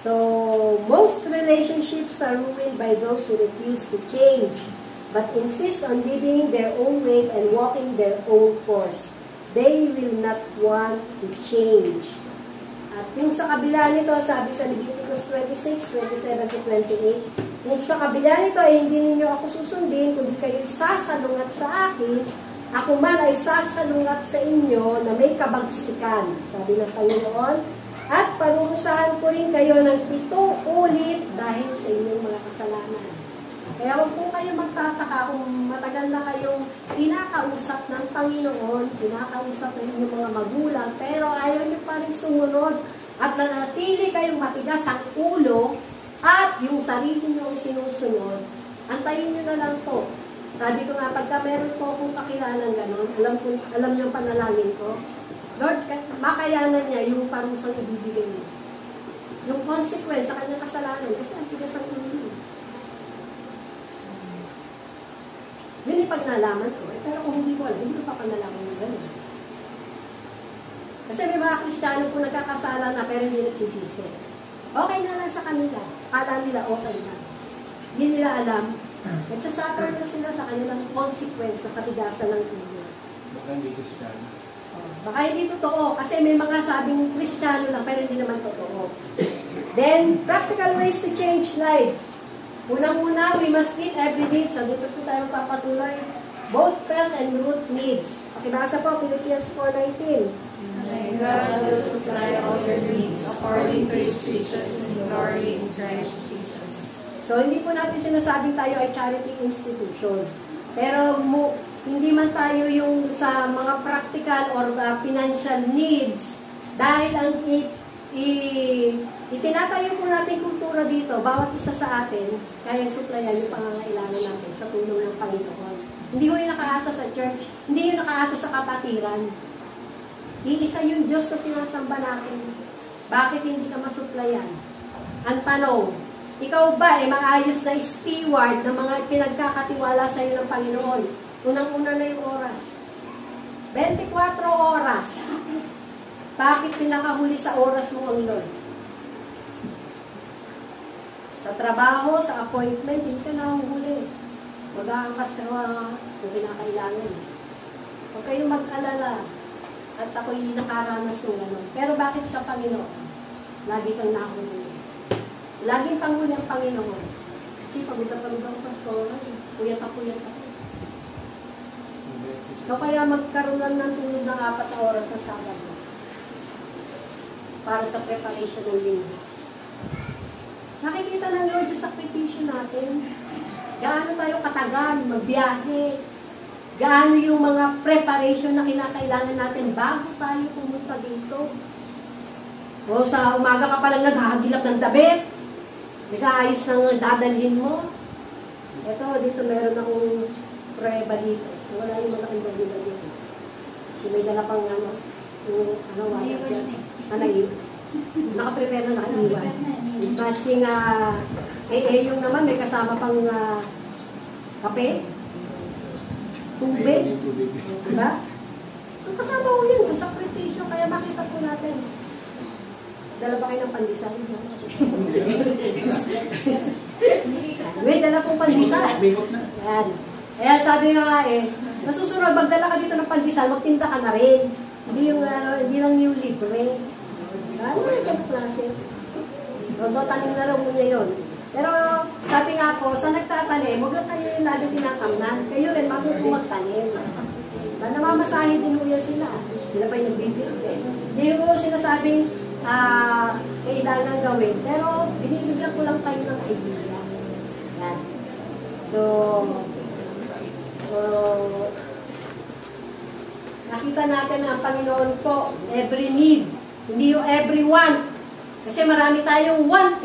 So, most relationships are ruined by those who refuse to change, but insist on living their own way and walking their own course. They will not want to change. At yung sa kabila nito, sabi sa Leviticus 26:27-28, kung sa kabila nito ay hindi ninyo ako susundin, kundi kayo sasalungat sa akin, ako man ay sasalungat sa inyo na may kabagsikan, sabi ng Panginoon, at parurusahan ko rin kayo ng 7 ulit dahil sa inyong mga kasalanan. Kaya huwag po kayo magtataka kung matagal na kayong kinakausap ng Panginoon, kinakausap ng inyong mga magulang, pero ayaw niyo pa rin sumunod at nanatili kayong matigas ang ulo at yung sarili niyo ang sinusunod. Antayin niyo na lang po. Sabi ko nga, pagka meron po akong kakilalang gano'n, alam niyo ang panalangin ko, Lord, makayanan niya yung parusang ibibigay niya. Yung consequence sa kanyang kasalanan, kasi ang tigas ang ulo. Yun yung pagnalaman ko. Pero kung hindi ko alam, hindi ko pa panalaman yung gano'n. Kasi may mga Kristiyano po nagkakasala na pero hindi nagsisisi. Okay na lang sa kanila. Kala nila okay na. Hindi nila alam. Nagsasuffer na sila sa kanilang consequence sa katigasan ng ulo.
Baka hindi Kristiyano.
Baka hindi totoo. Kasi may mga sabing Kristiyano lang pero hindi naman totoo. Then, practical ways to change lives. Unang-una, we must meet every need. So, dito po tayo papatuloy. Both felt and root needs. Pakibasa po, Philippians 4:19.
And God will supply all your needs according to His riches in glory in Christ Jesus.
So, hindi po natin sinasabing tayo ay charity institution. Pero hindi man tayo yung sa mga practical or financial needs. Dahil ang itinatayo po natin kultura dito, bawat isa sa atin, kaya suplayan yung pangangailangan natin sa tulong ng Panginoon. Hindi ko yung nakaasa sa church, hindi yung nakaasa sa kapatiran. Iisa yung Diyos na sinasamba natin. Bakit hindi ka masuplayan? Ang tanong, ikaw ba maayos na steward ng mga pinagkakatiwala sa iyo ng Panginoon? Unang-una na yung oras. 24 oras. Bakit pinakahuli sa oras mo ang Lord? Sa trabaho, sa appointment, hindi ka nahuhuli. Mag-aangkas ka kung kinakailangan. Huwag kayong mag-alala. At ako'y nakaranas ng gano'n. Pero bakit sa Panginoon? Lagi kang nahuli. Laging panghuli ang Panginoon. Kasi pagod na pagod ang pastor, puyat ako. So kaya magkaroon lang ng tulog ng 4 na oras na Sabado para sa preparation ng linggo. Nakikita ng Lord yung sakripisyo natin. Gaano tayo katagal, magbiyahe. Gaano yung mga preparation na kinakailangan natin bago tayo pumunta dito. O sa umaga ka palang naghahagilap ng damit. Nag-aayos ng dadalhin mo. Ito, dito meron akong prueba dito. Wala yung mga kandagila dito. May dala pang wala dyan. Nakaprepare na nakaiwan. Matching, yung naman may kasama pang kape, tubig. Diba? So, kasama ko yun sa sakripisyo, kaya makita po natin. Dala ba kayo ng pandesal? May dala pong pandesal. Ayan. Kaya sabi nga nasusunod, magdala ka dito ng pandesal, magtinda ka na rin. Hindi lang yung libre. Ano yung ganong klase? Although tanim na lang muna yun. Pero sabi nga po, sa nagtatanim, huwag lang tayo yung lalo tinakamnan. Kayo rin, magkukong magtanim. Namamasahin din mo yan sila. Sila pa yung nagbibigay. Hindi mo sinasabing kailangan gawin. Pero binibigyan ko lang tayo ng idea. Yan. So, nakita natin na ang Panginoon po, every need. Hindi yung every want. Kasi marami tayong want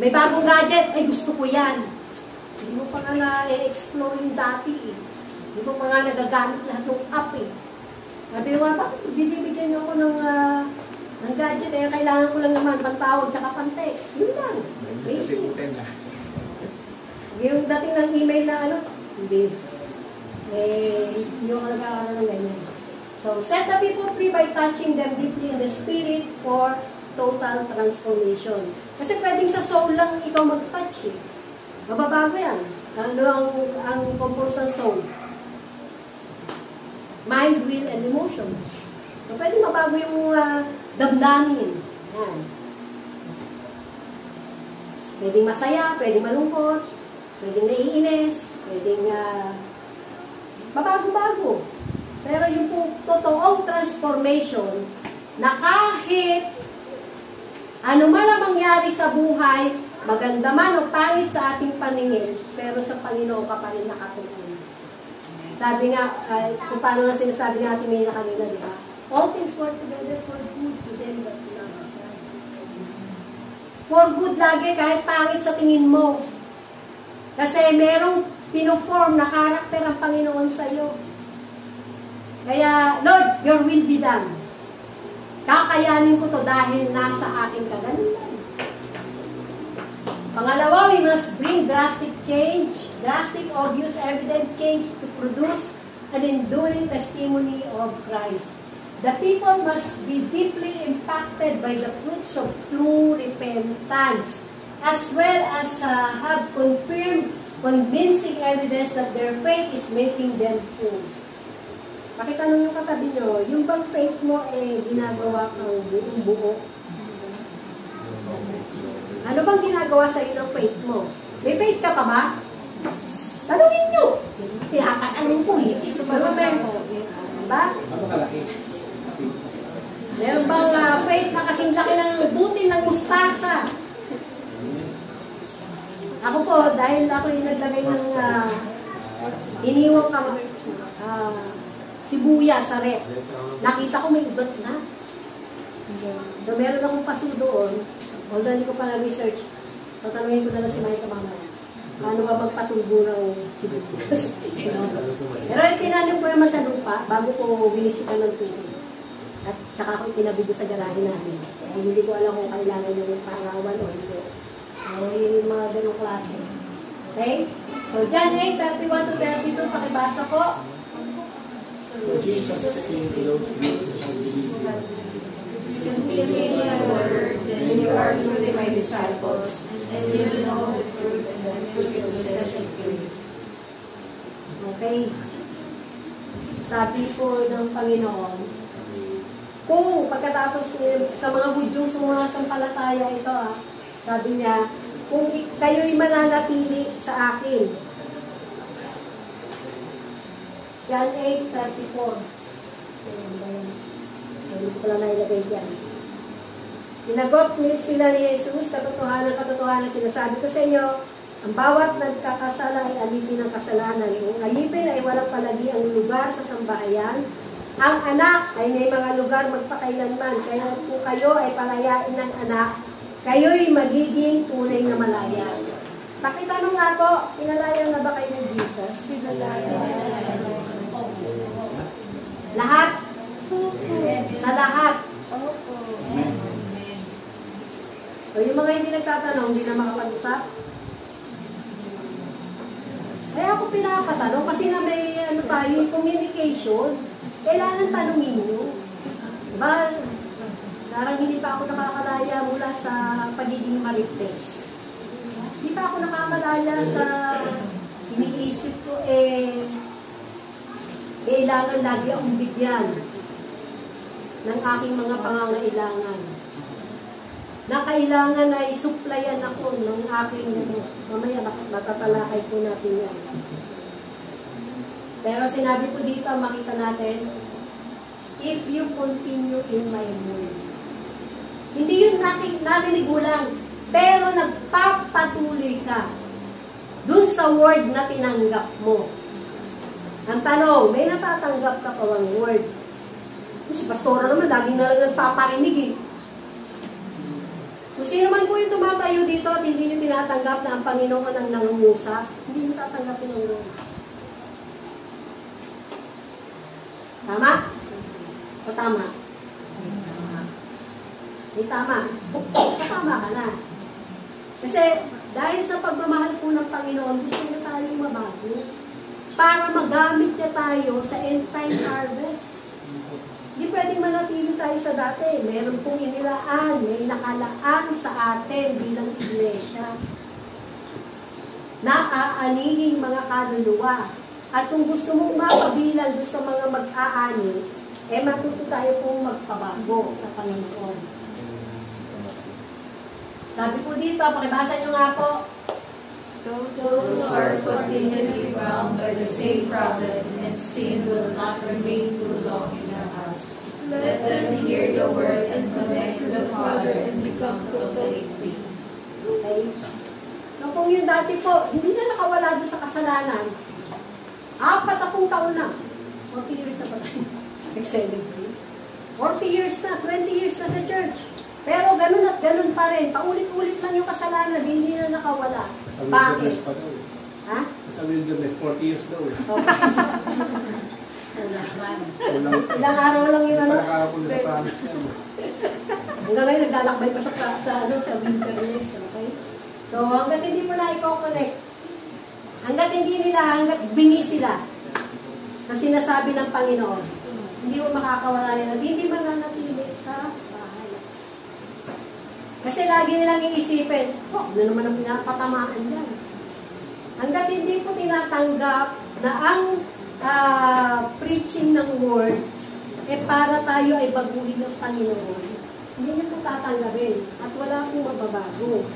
May bagong gadget, gusto ko yan. Hindi mo pa nga na-explore yung dati Hindi mo pa nga nagagamit lahat ng app Sabi mo, bakit binibigyan niyo ako ng gadget kailangan ko lang naman pantawag tsaka pantext. Yun lang. Basic. Yung dating ng email na hindi. Hindi ko nag-aaral ng ganyan. So, set the people free by touching them deeply in the spirit for total transformation. Kasi pwedeng sa soul lang ikaw mag-touch Mababago yan. Ang compose ng soul? Mind, will, and emotions. So, pwedeng mabago yung damdamin. Yan. Pwedeng masaya, pwedeng malungkot, pwedeng naiinis, pwedeng mabago-bago. Pero yung totoong transformation na kahit ano man ang mangyari sa buhay, maganda man o pangit sa ating paningin, pero sa Panginoon ka pa rin nakatuon. Sabi nga, kung paano nga sinasabi natin may kanina, di ba? All things work together for good to them that love God. For good lagi, kahit pangit sa tingin mo. Kasi merong pinoform na karakter ang Panginoon sa iyo. Kaya, Lord, your will be done. Kakayanin ko to dahil nasa aking kagalingan. Pangalawa, we must bring drastic change, drastic, obvious, evident change to produce an enduring testimony of Christ. The people must be deeply impacted by the fruits of true repentance, as well as have confirmed convincing evidence that their faith is making them full. Pakitanong yung katabi nyo, yung bang faith mo ginagawa kang buo? Ano bang ginagawa sa iyo ng faith mo? May faith ka pa ba? Tanungin nyo. Tinapatanong ko Diba? Meron bang faith na kasing laki ng butil ng mustasa? Ako po, dahil ako yung naglagay ng iniwang sibuyas sa rep. Nakita ko may ugat na. So, meron akong paso doon. Although hindi ko pa na-research, so tanungin ko na lang si Mike mamaya. Paano ba magpatubo ng sibuyas? Pero tinanim ko naman sa lupa bago ko binisikan ng tubig. At saka ako tinabi ko sa garahe namin. Hindi ko alam kung kailangan yung parawan o hindi. So, yun yung mga ganong klase. Okay? So, John 8:31 to 32, pakibasa po.
So Jesus came to those Jews who had believed him.
Continue in my word, then you are truly my disciples, and you will know the truth, and the truth will set you free.
Okay. Sabi po ng Panginoon, kung pagkatapos sa mga budyong sumasampalataya ito, sabi niya, kung kayo'y mananatili sa akin. John 8:34. Hindi ko lang nailagay dyan. Sinagot sila ni Jesus, katotohanan, sinasabi ko sa inyo, ang bawat nagkakasala ay alipin ng kasalanan. Yung alipin ay walang palagi ang lugar sa sambahayan. Ang anak ay may mga lugar magpakailanman. Kaya kung kayo ay palayain ng anak, kayo'y magiging tunay na malaya. Pakitanong nga po, pinalaya na ba kayo ng Jesus? Pinalaya. Lahat? Sa lahat. So, yung mga hindi nagtatanong, hindi na makapag-usap. Kaya ako pinapatanong kasi na may tayo, communication, kailangan tanongin nyo. Diba? Parang hindi pa ako nakakalaya mula sa pagiging marites. Hindi pa ako nakakalaya sa iniisip ko, kailangan lagi akong bigyan ng aking mga pangangailangan. Na kailangan ay supplyan ako ng aking, mamaya matatalakay po natin yan. Pero sinabi po dito, makita natin, if you continue in my word. Hindi yun narinig mo lang, pero nagpapatuloy ka dun sa word na tinanggap mo. Ang tanong, may natatanggap ka pa ang word? Si pastora naman, laging na lang nagpaparinig eh. Kung sino man po yung tumatayo dito at hindi nyo tinatanggap na ang Panginoon ang nangungusap, hindi nyo tatanggapin ang Lord. Tama? O tama? Hindi tama. Tama ka na. Kasi dahil sa pagmamahal po ng Panginoon, gusto niya tayong mabago para magamit niya tayo sa end time harvest. Hindi pwedeng manatili tayo sa dati. Meron pong inilaan, may nakalaan sa atin bilang iglesia na aanihing mga kaluluwa. At kung gusto mong mapabilang doon sa mga mag-aani, matuto tayo pong magpabago sa Panginoon. Sabi po dito, pakibasa nyo nga po.
Those who are continually bound by the same problem and sin will not remain too long in their house. Let them hear the word and connect to the Father and become totally free.
Okay? So kung yung dati po, hindi na nakawala doon sa kasalanan, 40 taon na. 40 years na pa tayo. Nag-celebrate. 40 years na, 20 years na sa church. Pero ganun at ganun pa rin. Paulit-ulit lang yung kasalanan, hindi na nakawala. Bakit? Ha?
Sa wilderness, 40 years daw eh.
Ilang araw lang yung ano.
Palakarapo na sa promise niya.
Hanggang ngayon, naglalakbay pa sa wilderness. Okay? So, hanggat hindi mo na i-connect, hanggat bingi sila sa sinasabi ng Panginoon, hindi mo makakawala nila, hindi mananatili sa bahay. Kasi lagi nilang iisipin, ano naman ang pinapatamaan yan? Hanggat hindi po tinatanggap na ang preaching ng word, para tayo ay baguhin ng Panginoon, hindi niyo po tatanggapin at wala pong mababago.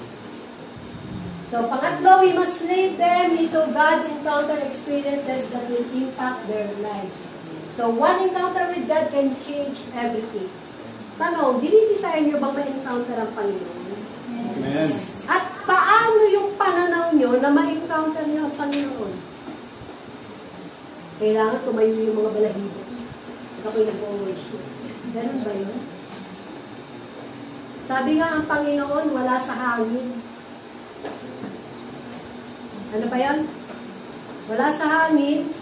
So, pangatlo, we must lead them into God encounter experiences that will impact their lives. So, one encounter with God can change everything. Tanong, dinidesire nyo bang ma-encounter ang Panginoon?
Amen.
At paano yung pananaw nyo na ma-encounter nyo ang Panginoon? Kailangan tumayo yung mga balahibo. At ako'y nag-worship. Ganun ba yun? Sabi nga ang Panginoon, wala sa hangin. Ano ba yan? Wala sa hangin,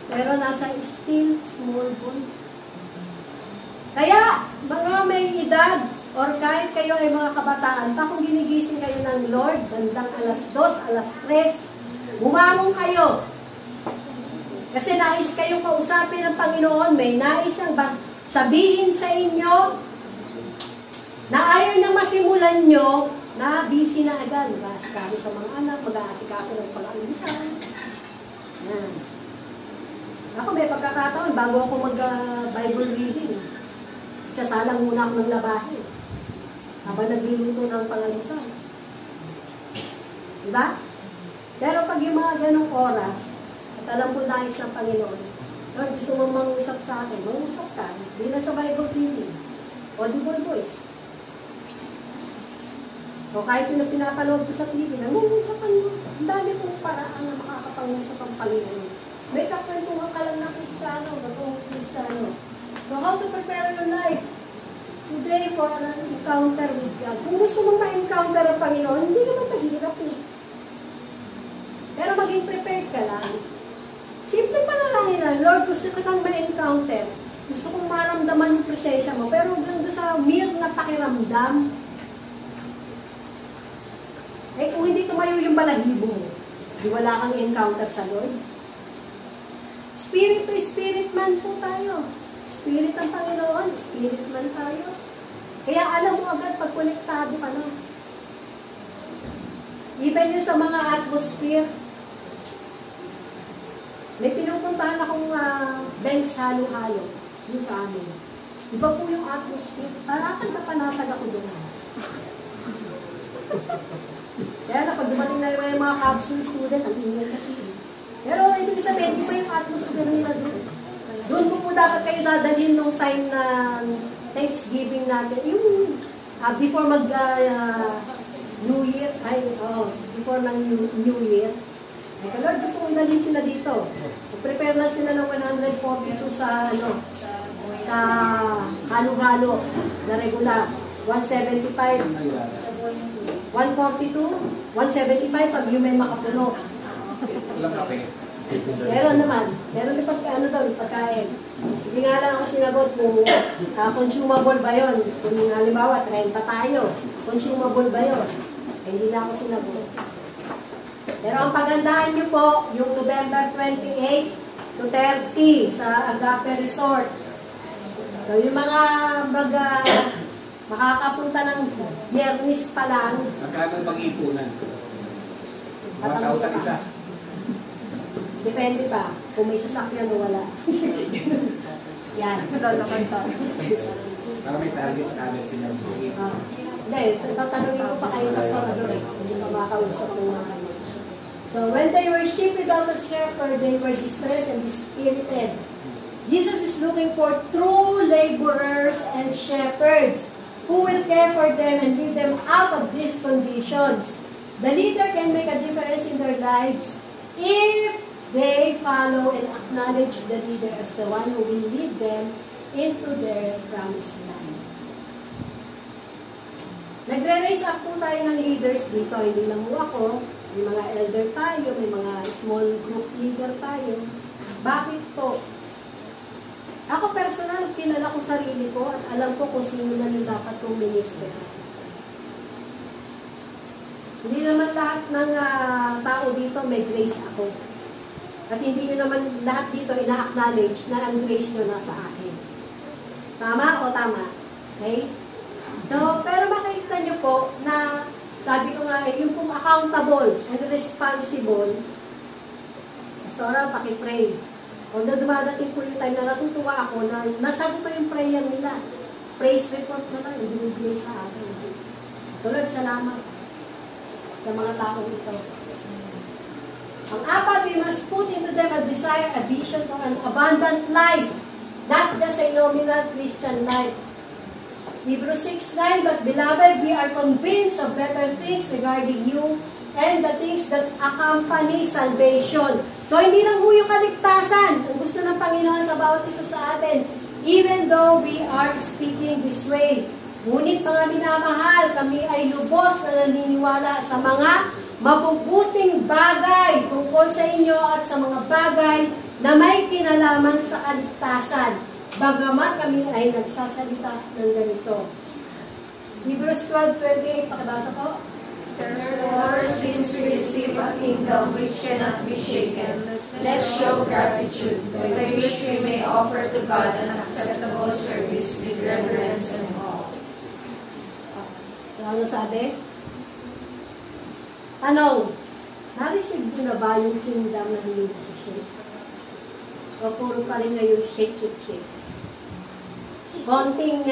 pero nasa still small voice. Kaya, mga may edad, or kahit kayo ay mga kabataan pa, kung ginigising kayo ng Lord, bandang alas 2, alas 3, bumangon kayo. Kasi nais kayong kausapin ng Panginoon, may nais siyang sabihin sa inyo na ayaw niyang masimulan nyo na busy na agad. Mag-aasikaso sa mga anak, mag-aasikaso ng pag-alusan. Yan. Ako may pagkakataon, bago ako mag-Bible reading, sasalang muna ako ng labahin. Habang nagluluto ng pang-alusan. Diba? Pero pag yung mga ganong oras, at alam ko nais ng Panginoon, Lord, gusto mong mangusap sa akin, mangusap ka, hindi na sa Bible reading. Audible voice. O kahit yung pinapanood ko sa TV, nangungusapan mo. Ang dami kong paraan na makakapangusap ang Panginoon. May kakwentuhan ka lang na Kristiyano, batong Kristiyano. So how to prepare your life today for an encounter with God? Kung gusto mong ma-encounter ang Panginoon, hindi naman mahirap eh. Pero maging prepared ka lang. Simple panalangin lang, Lord, gusto ko kang ma-encounter. Gusto kong maramdaman yung presensya mo. Pero hanggang doon sa mere na pakiramdam, eh kung hindi tumayo yung balahibo mo, di wala kang encounter sa Lord. Spirit to spirit man po tayo. Spirit ang Panginoon, spirit man tayo. Kaya alam mo agad pag konektado ka na. Even yun sa mga atmosphere, may pinupuntahan akong bench halo-halo yung sa amin. Iba po yung atmosphere. Parang napanatag ako doon. Kaya na, pag dumating na yung mga capsule student, ang ingay kasi. Pero ibig sabihin, iba yung atmosphere nila doon. Doon po dapat kayo dadalhin nung time na Thanksgiving natin. Yung before mag New Year, before ng New Year, ay Lord, gusto kong dalhin sila dito. Prepare lang sila ng 142 sa halo-halo na regular. 175, 142, 175 pag yung may makapuno. Meron naman pagkain. Hindi nga lang ako sinagot kung consumable ba yun. Kung halimbawa, 30 tayo, consumable ba yun? Hindi na ako sinagot. Pero ang pagandahan niyo po, yung November 28 to 30 sa Agape Resort. So yung mga makakapunta ng Biyernes pa lang.
Magkano mag-ipunan? 1,000 isa.
Depende pa kung may sasakyan o wala. Yan, lalakan pa.
Para may target sila.
Hindi, tatanungin ko pa kayo pastor, hindi pa makausap ng mga kayo. So, when they were sheep without a shepherd, they were distressed and dispirited. Jesus is looking for true laborers and shepherds who will care for them and lead them out of these conditions. The leader can make a difference in their lives if they follow and acknowledge the leader as the one who will lead them into their promised land. Nagre-raise up po tayo ng leaders dito. Hindi lang po ako. May mga elder tayo, may mga small group leader tayo. Bakit po? Ako personal, kilala ko sarili ko at alam ko kung sino na yung dapat kong minister. Hindi naman lahat ng tao dito may grace ako. At hindi nyo naman lahat dito ina-acknowledge na ang grace nyo nasa akin. Tama o tama? Okay? So, pero makikita nyo po na sabi ko nga, yung pong accountable and responsible, Pastora, pakipray. Although dumadating po yung time na natutuwa ako na nasagot ko yung prayer nila. Praise report naman, ibinibigay sa akin. Tulad, salamat sa mga taong ito. Ang apat, we must put into them a desire, a vision for an abundant life, not just a nominal Christian life. Hebrews 6:9, but beloved, we are convinced of better things regarding you and the things that accompany salvation. So, hindi lang po yung kaligtasan. Kung gusto ng Panginoon sa bawat isa sa atin, even though we are speaking this way. Ngunit mga minamahal, kami ay lubos na naniniwala sa mga mabubuting bagay tungkol sa inyo at sa mga bagay na may kinalaman sa kaligtasan. Bagamat kami ay nagsasalita ng ganito. Hebrews 12:28, pakibasa po.
Therefore, since we receive a kingdom which cannot be shaken, let's show gratitude, by which we may offer to God an acceptable service with reverence and awe.
Ano sabi? Tanong, na-receive nyo na ba yung kingdom na hindi shake? O puro pa rin ngayon shake? Konting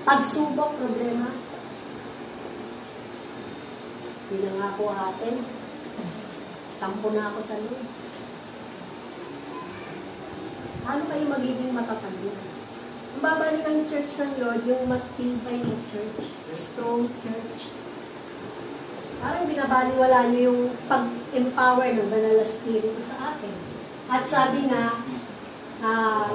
pagsubok, problema. Hindi na nga ako atin. Tampo na ako sa loob. Ano kayo magiging matatag na? Ang babalik ang church ng Lord, yung matibay na church, strong church. Parang binabaliwala niyo yung pag-empower ng Banal na Espiritu sa atin. At sabi nga,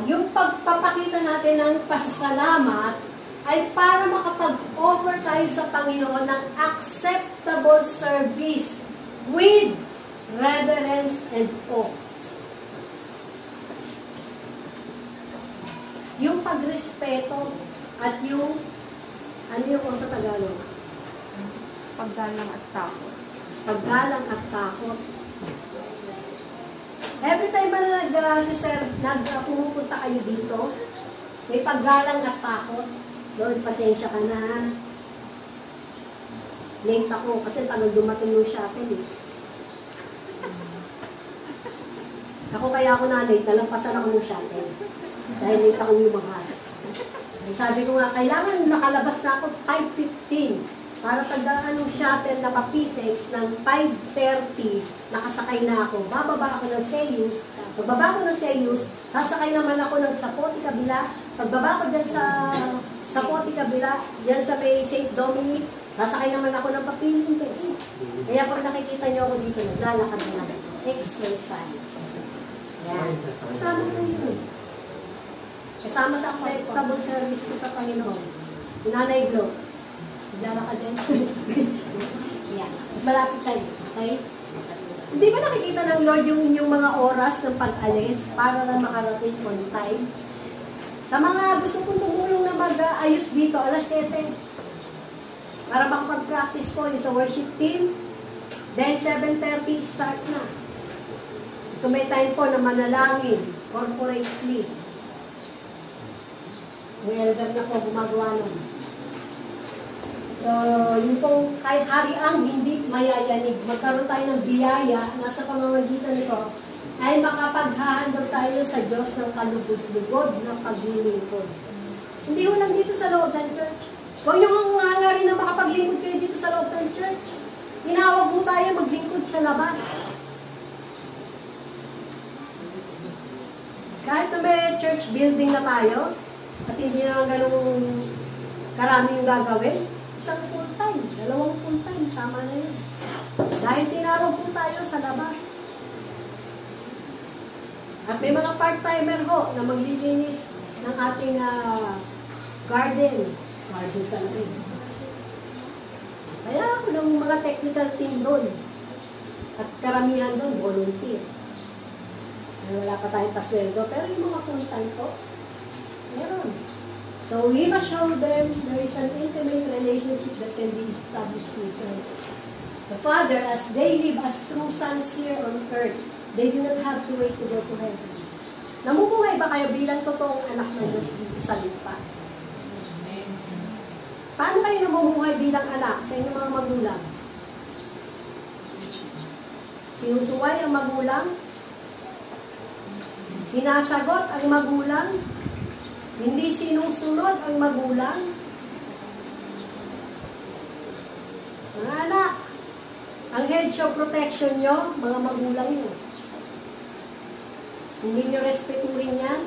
yung pagpapakita natin ng pasasalamat ay para makapag-offer tayo sa Panginoon ng acceptable service with reverence and awe. Yung pagrespeto at yung, ano yung sa Tagalog?
Paggalang at takot.
Paggalang at takot. Every time na pumupunta kayo dito, may paggalang at takot. Lord, pasensya ka na. Late ako kasi tagal dumating yung shuttle eh. Ako kaya ako na late, nalampasan ako ng shuttle. Dahil late ako lumabas. Sabi ko nga, kailangan nakalabas na ako 5:15. Para pagdaan ng shuttle na Papitex ng 5:30, nakasakay na ako. Bababa ako ng Seiyus. Pagbaba ko ng Seiyus, sasakay naman ako ng Sapoti Kabila. Pagbaba ko dyan sa Sapoti Kabila, dyan sa may St. Dominic, sasakay naman ako ng Papilintes. Kaya pag nakikita niyo ako dito, naglalakad na lang. Exercise. Yan. Kasama ko yun. Kasama sa acceptable service ko sa Panginoon. Si Nanay Glo. Naglalakad din. Yan. Mas malapit sa'yo. Okay? Hindi ba nakikita ng Lord yung inyong mga oras ng pag-alis para lang makarating on time? Sa mga gusto kong tumulong na mag-ayos dito, alas 7. Para makapag-practice po yung sa worship team. Then 7:30 start na. Ito may time po na manalangin corporately. May elder na po gumagawa nun. So, yung pong kahit hariang hindi mayayanig, magkaroon tayo ng biyaya na sa pamamagitan nito, ay makapaghahandog tayo sa Diyos ng kalugod-lugod na paglilingkod. Hindi ho lang dito sa loob ng church. Huwag niyo kong hangarin na makapaglingkod kayo dito sa loob ng church. Tinawag po tayo maglingkod sa labas. Kahit na may church building na tayo, at hindi naman ganun karami yung gagawin, isang full-time, 2 full-time, tama na yun. Dahil tinawag po tayo sa labas. At may mga part-timer ho na maglilinis ng ating garden. Garden talaga eh. Kaya ako ng mga technical team doon. At karamihan doon, volunteer. Wala pa tayong pasweldo, pero yung mga full-time po, meron. So we must show them there is an intimate relationship that can be established with God. The Father, as they live as true sons here on earth, they do not have to wait to go to heaven. Namumuhay ba kayo bilang totoong anak ng Diyos dito sa lupa? Paano kayo namumuhay bilang anak sa inyong mga magulang? Sinusuway ang magulang? Sinasagot ang magulang? Hindi sinusunod ang magulang? Mga anak, ang hedge of protection nyo, mga magulang nyo. Hindi nyo respetuhin yan.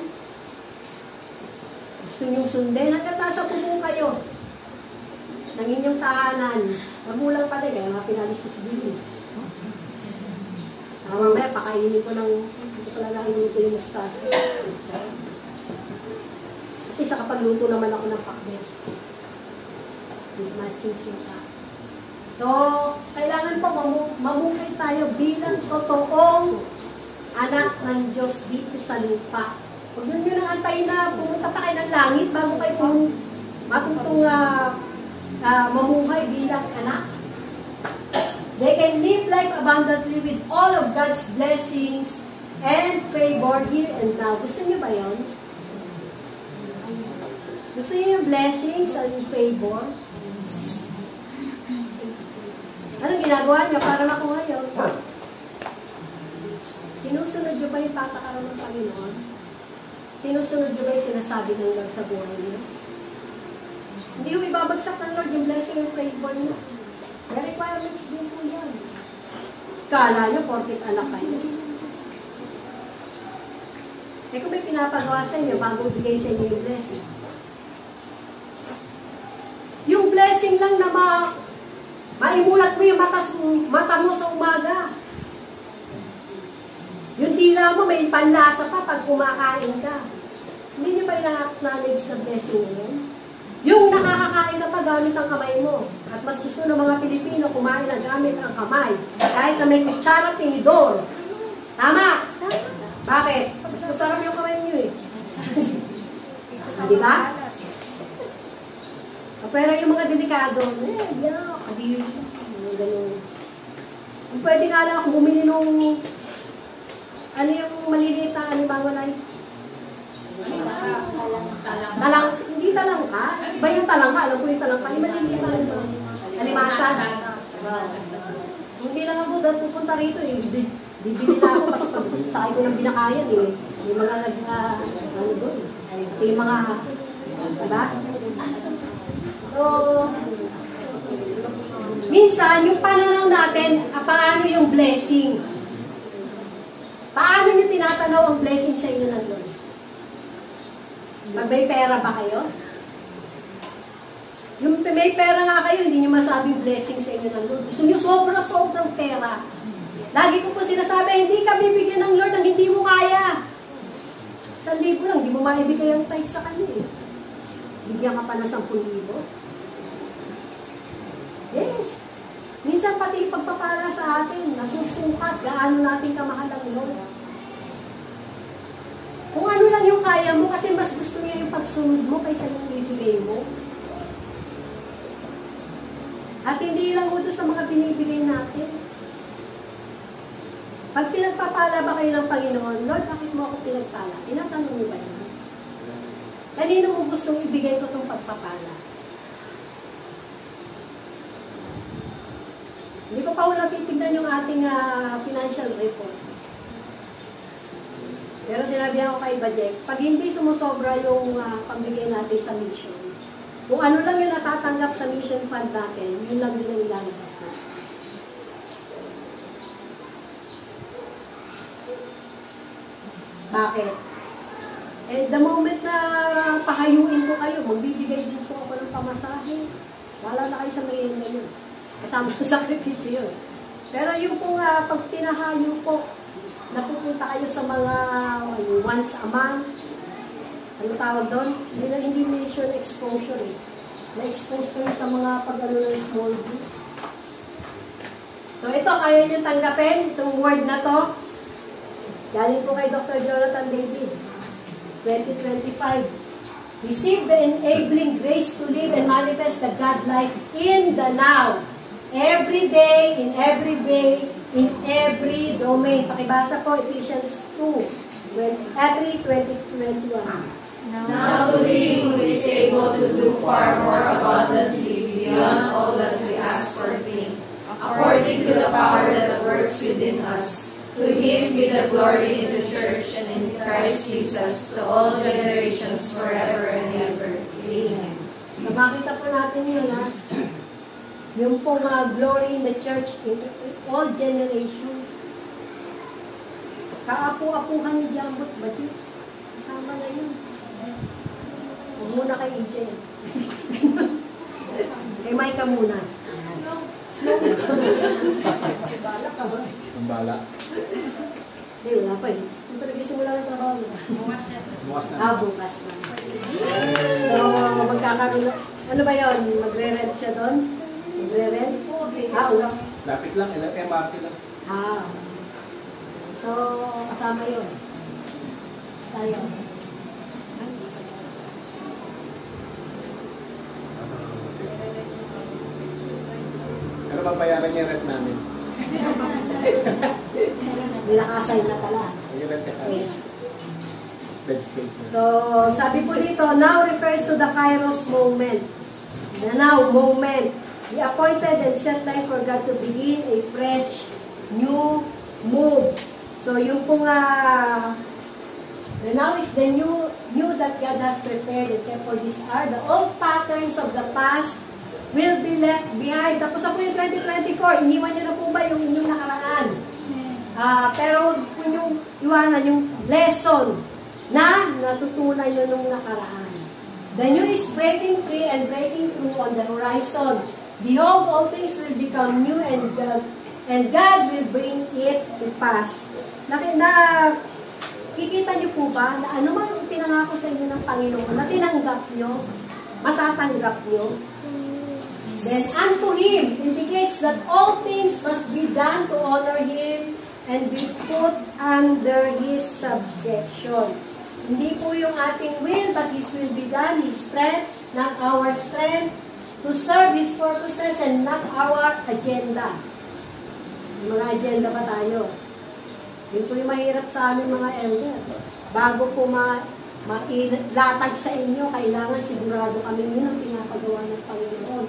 Gusto nyo sundin, hanggang nasa pupo kayo ng inyong tahanan. Magulang pa rin, kaya mga pinalis ko sa bilin. Mamaya, pakainin ko ng, hindi ko lang nakainin ko yung mustasa. Isa kapag luto naman ako ng pakbet. With matching suka. So, kailangan po mamuhay tayo bilang totoong anak ng Diyos dito sa lupa. Huwag nyo nang antayin na pumunta pa kayo ng langit bago kayo matutong mamuhay bilang anak. They can live life abundantly with all of God's blessings and favor here and now. Gusto niyo ba yun? Gusto niyo yung blessings and favor? Anong ginagawa niyo para makuha yun? Sinusunod niyo ba yung patakaran ng Panginoon? Sinusunod niyo ba yung sinasabi ng Lord sa buhay niyo? Hindi yung ibabagsak ng Lord yung blessing and favor niyo. May requirements din po yan. Kala niyo, porket anak kayo. Eh kung may pinapagawa sa inyo, bago bigay sa inyo yung blessing. Yung blessing lang na maimulat mo yung mata mo sa umaga. Yung dila mo, may panlasa pa pag kumakain ka. Hindi niyo ba ina-acknowledge na blessing yun? Yung nakakakain ka pa gamit ang kamay mo. At mas gusto ng mga Pilipino kumain na gamit ang kamay. Kahit na may kutsara, tinidor. Tama? Bakit? Mas masarap yung kamay niyo eh. Diba? Pero yung mga delikado, kadiri. Ganun. Pwede nga lang ako bumili nung ano yung maliliit na alimango na yun? Talang, hindi talangka. Iba yung talangka. Alam ko yung talangka. Yung maliliit na alimasan. Hindi lang ako dahil pupunta rito eh. Bibili na ako kasi pag sakay ko ng binakayan eh. Yung mga ano doon. Yung mga, diba? So, minsan, yung pananaw natin, paano yung blessing? Paano nyo tinatanaw ang blessing sa inyo ng Lord? Pag may pera ba kayo? Yung may pera nga kayo, hindi nyo masabing blessing sa inyo ng Lord. Gusto nyo sobrang pera. Lagi ko po sinasabi, hindi ka bibigyan ng Lord ang hindi mo kaya. 1,000 lang, hindi mo maibigay ang tithe sa kanya eh. Bigyan ka pa ng 10,000. Yes. Minsan pati pagpapala sa atin, nasusukat, gaano natin kamahal ang Lord. Kung ano lang yung kaya mo, kasi mas gusto niya yung pagsunod mo kaysa yung ibigay mo. At hindi lang ito sa mga binibigay natin. Pag pinagpapala ba kayo ng Panginoon, Lord, bakit mo ako pinagpala? Tinatanong mo ba yun? Kanino mo gustong ibigay ko itong pagpapala? Hindi ko pa wala titignan yung ating financial report. Pero sinabihan ko kay Bajek, pag hindi sumusobra yung pambigay natin sa mission, kung ano lang yung natatanggap sa mission fund natin, yun lang din ang ilalabas na. Bakit? Eh, the moment na pahayuin ko kayo, magbibigay din po ako ng pamasahe. Wala na kayo sa merienda yun. Kasama sa sakripisyo yun. Pero yung pong pag pinahayo po, napupunta kayo sa mga once a month, ano tawag doon? Hindi mission exposure eh. Na-expose kayo sa mga pag-ano ng small group. So ito, kaya nyo tanggapin itong word na to. Galing po kay Dr. Jonathan David. 2025. Receive the enabling grace to live and manifest the God life in the now. Every day, in every way, in every domain. Pakibasa po, Ephesians 2:20-21.
Now to Him who is able to do far more abundantly beyond all that we ask or think, according to the power that works within us. To Him be the glory in the church and in Christ Jesus to all generations forever and ever. Amen.
So makita po natin yun yung pong glory in the church in all generations. Kaapu-apuhan ni Jambot Bati. Kasama na yun. Huwag muna kay EJ. Kay Micah muna. Bala ka ba?
Ang bala.
Hindi, wala pa eh. Hindi pa nagsimula ng trabaho.
Bukas na.
Bukas na. So, magkakaroon na. Ano ba yun? Magre-rent siya doon? Magre-rent? Ulang.
Lapit lang, MRT lang.
So, kasama yun. Tayo.
Pero babayaran niya rent namin.
Nilakasay na tala.
Yung rent kasama. Bed space na.
So, sabi po dito, now refers to the Kairos moment. The now moment. The appointed and set time for God to begin a fresh, new move. So, yung pong, the now is the new that God has prepared and kept for this hour. The old patterns of the past will be left behind. Tapos ako yung 2024, iniwan niyo na po ba yung inyong nakaraan? Pero kung yung iwanan, yung lesson na natutunan nyo nung nakaraan. The new is breaking free and breaking through on the horizon. Behold, all things will become new and God will bring it to pass. Kikita niyo po ba na ano man yung pinangako sa inyo ng Panginoon na tinanggap nyo, matatanggap nyo? Then unto Him indicates that all things must be done to honor Him and be put under His subjection. Hindi po yung ating will, but His will be done, His strength, not our strength, to serve His purposes and not our agenda. Mga agenda ba tayo? Yun po yung mahirap sa amin mga elder. Bago po mailatag sa inyo, kailangan sigurado kami yun ang pinapagawa ng Panginoon.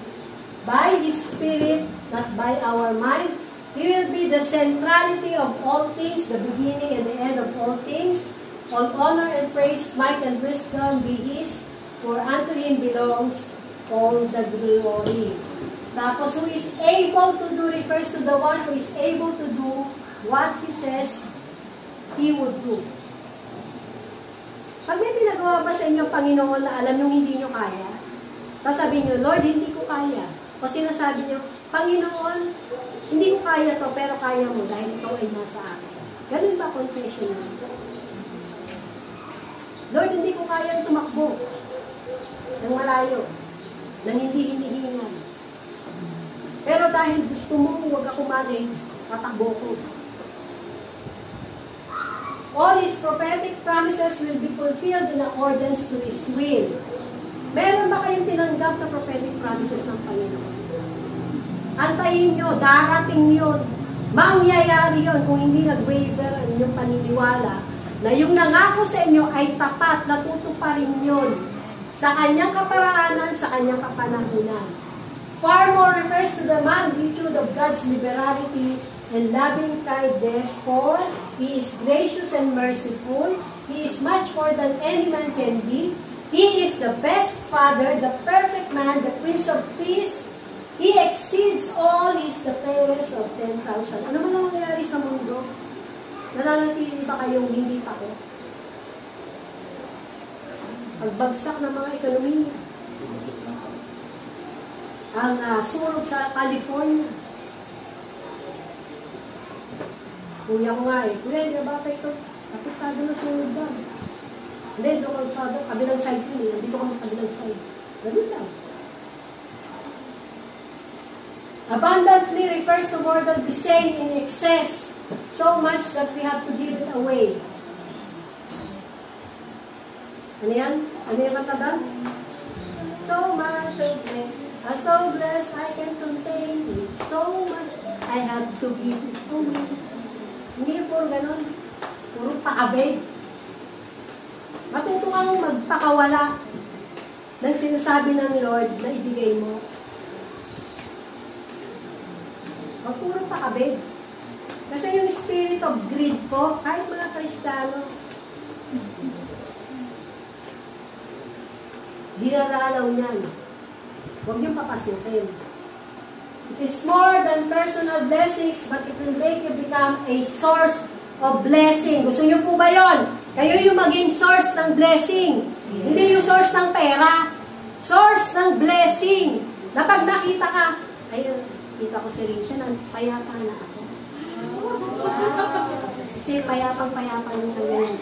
By His Spirit, not by our mind, He will be the centrality of all things, the beginning and the end of all things. All honor and praise, might and wisdom be His, for unto Him belongs all the glory. Tapos, who is able to do refers to the one who is able to do what He says He would do. Pag may pinagawa ba sa inyo, Panginoon, na alam nyo hindi nyo kaya, sasabihin nyo, Lord, hindi ko kaya. O sinasabi nyo, Panginoon, hindi ko kaya to, pero kaya mo dahil ikaw ay nasa akin. Ganun ba confession mo? Lord, hindi ko kayang tumakbo ng malayo, ng hindi hinihingan. Pero dahil gusto mo, huwag ako maling, tatakbo ko. All His prophetic promises will be fulfilled in accordance to His will. Meron ba kayong tinanggap na prophetic promises ng Panginoon? Antayin nyo, darating yun. Mangyayari yun kung hindi nag-waver ang inyong paniniwala na yung nangako sa inyo ay tapat, natutuparin yun sa kanyang kaparaanan, sa kanyang kapanahunan. Far more refers to the magnitude of God's liberality and loving kindness, for He is gracious and merciful. He is much more than any man can be. He is the best Father, the perfect man, the Prince of Peace. He exceeds all His the fairest of 10,000. Ano man ang nangyayari sa mundo? Nananatili ba kayong hindi pa ko? Pagbagsak ng mga ekonomiya. Ang sunog sa California. Kuya ko nga Kuya, hindi ba ito? Apektado na sunog ba? Hindi, doon ko sa kabilang side ko. Nandito ko sa kabilang side. Ganun lang. Abundantly refers to more than the same in excess. So much that we have to give it away. Ano yan? Ano yung kataban? So much of bless. I'm so blessed I can contain it. So much I have to give it away. Hindi puro ganun. Puro pakabig. Matuto kang magpakawala ng sinasabi ng Lord na ibigay mo. Huwag puro pakabig. Kasi yung spirit of greed po, kahit mga Kristiyano, dinadalaw niyan. Huwag niyong papasukin. It is more than personal blessings, but it will make you become a source of blessing. Gusto niyo po ba yon? Kayo yung maging source ng blessing. Yes. Hindi yung source ng pera. Source ng blessing. Na pag nakita ka, ayun, kita ko si Risha, payapa na ako. Kasi payapang-payapa yung kanyang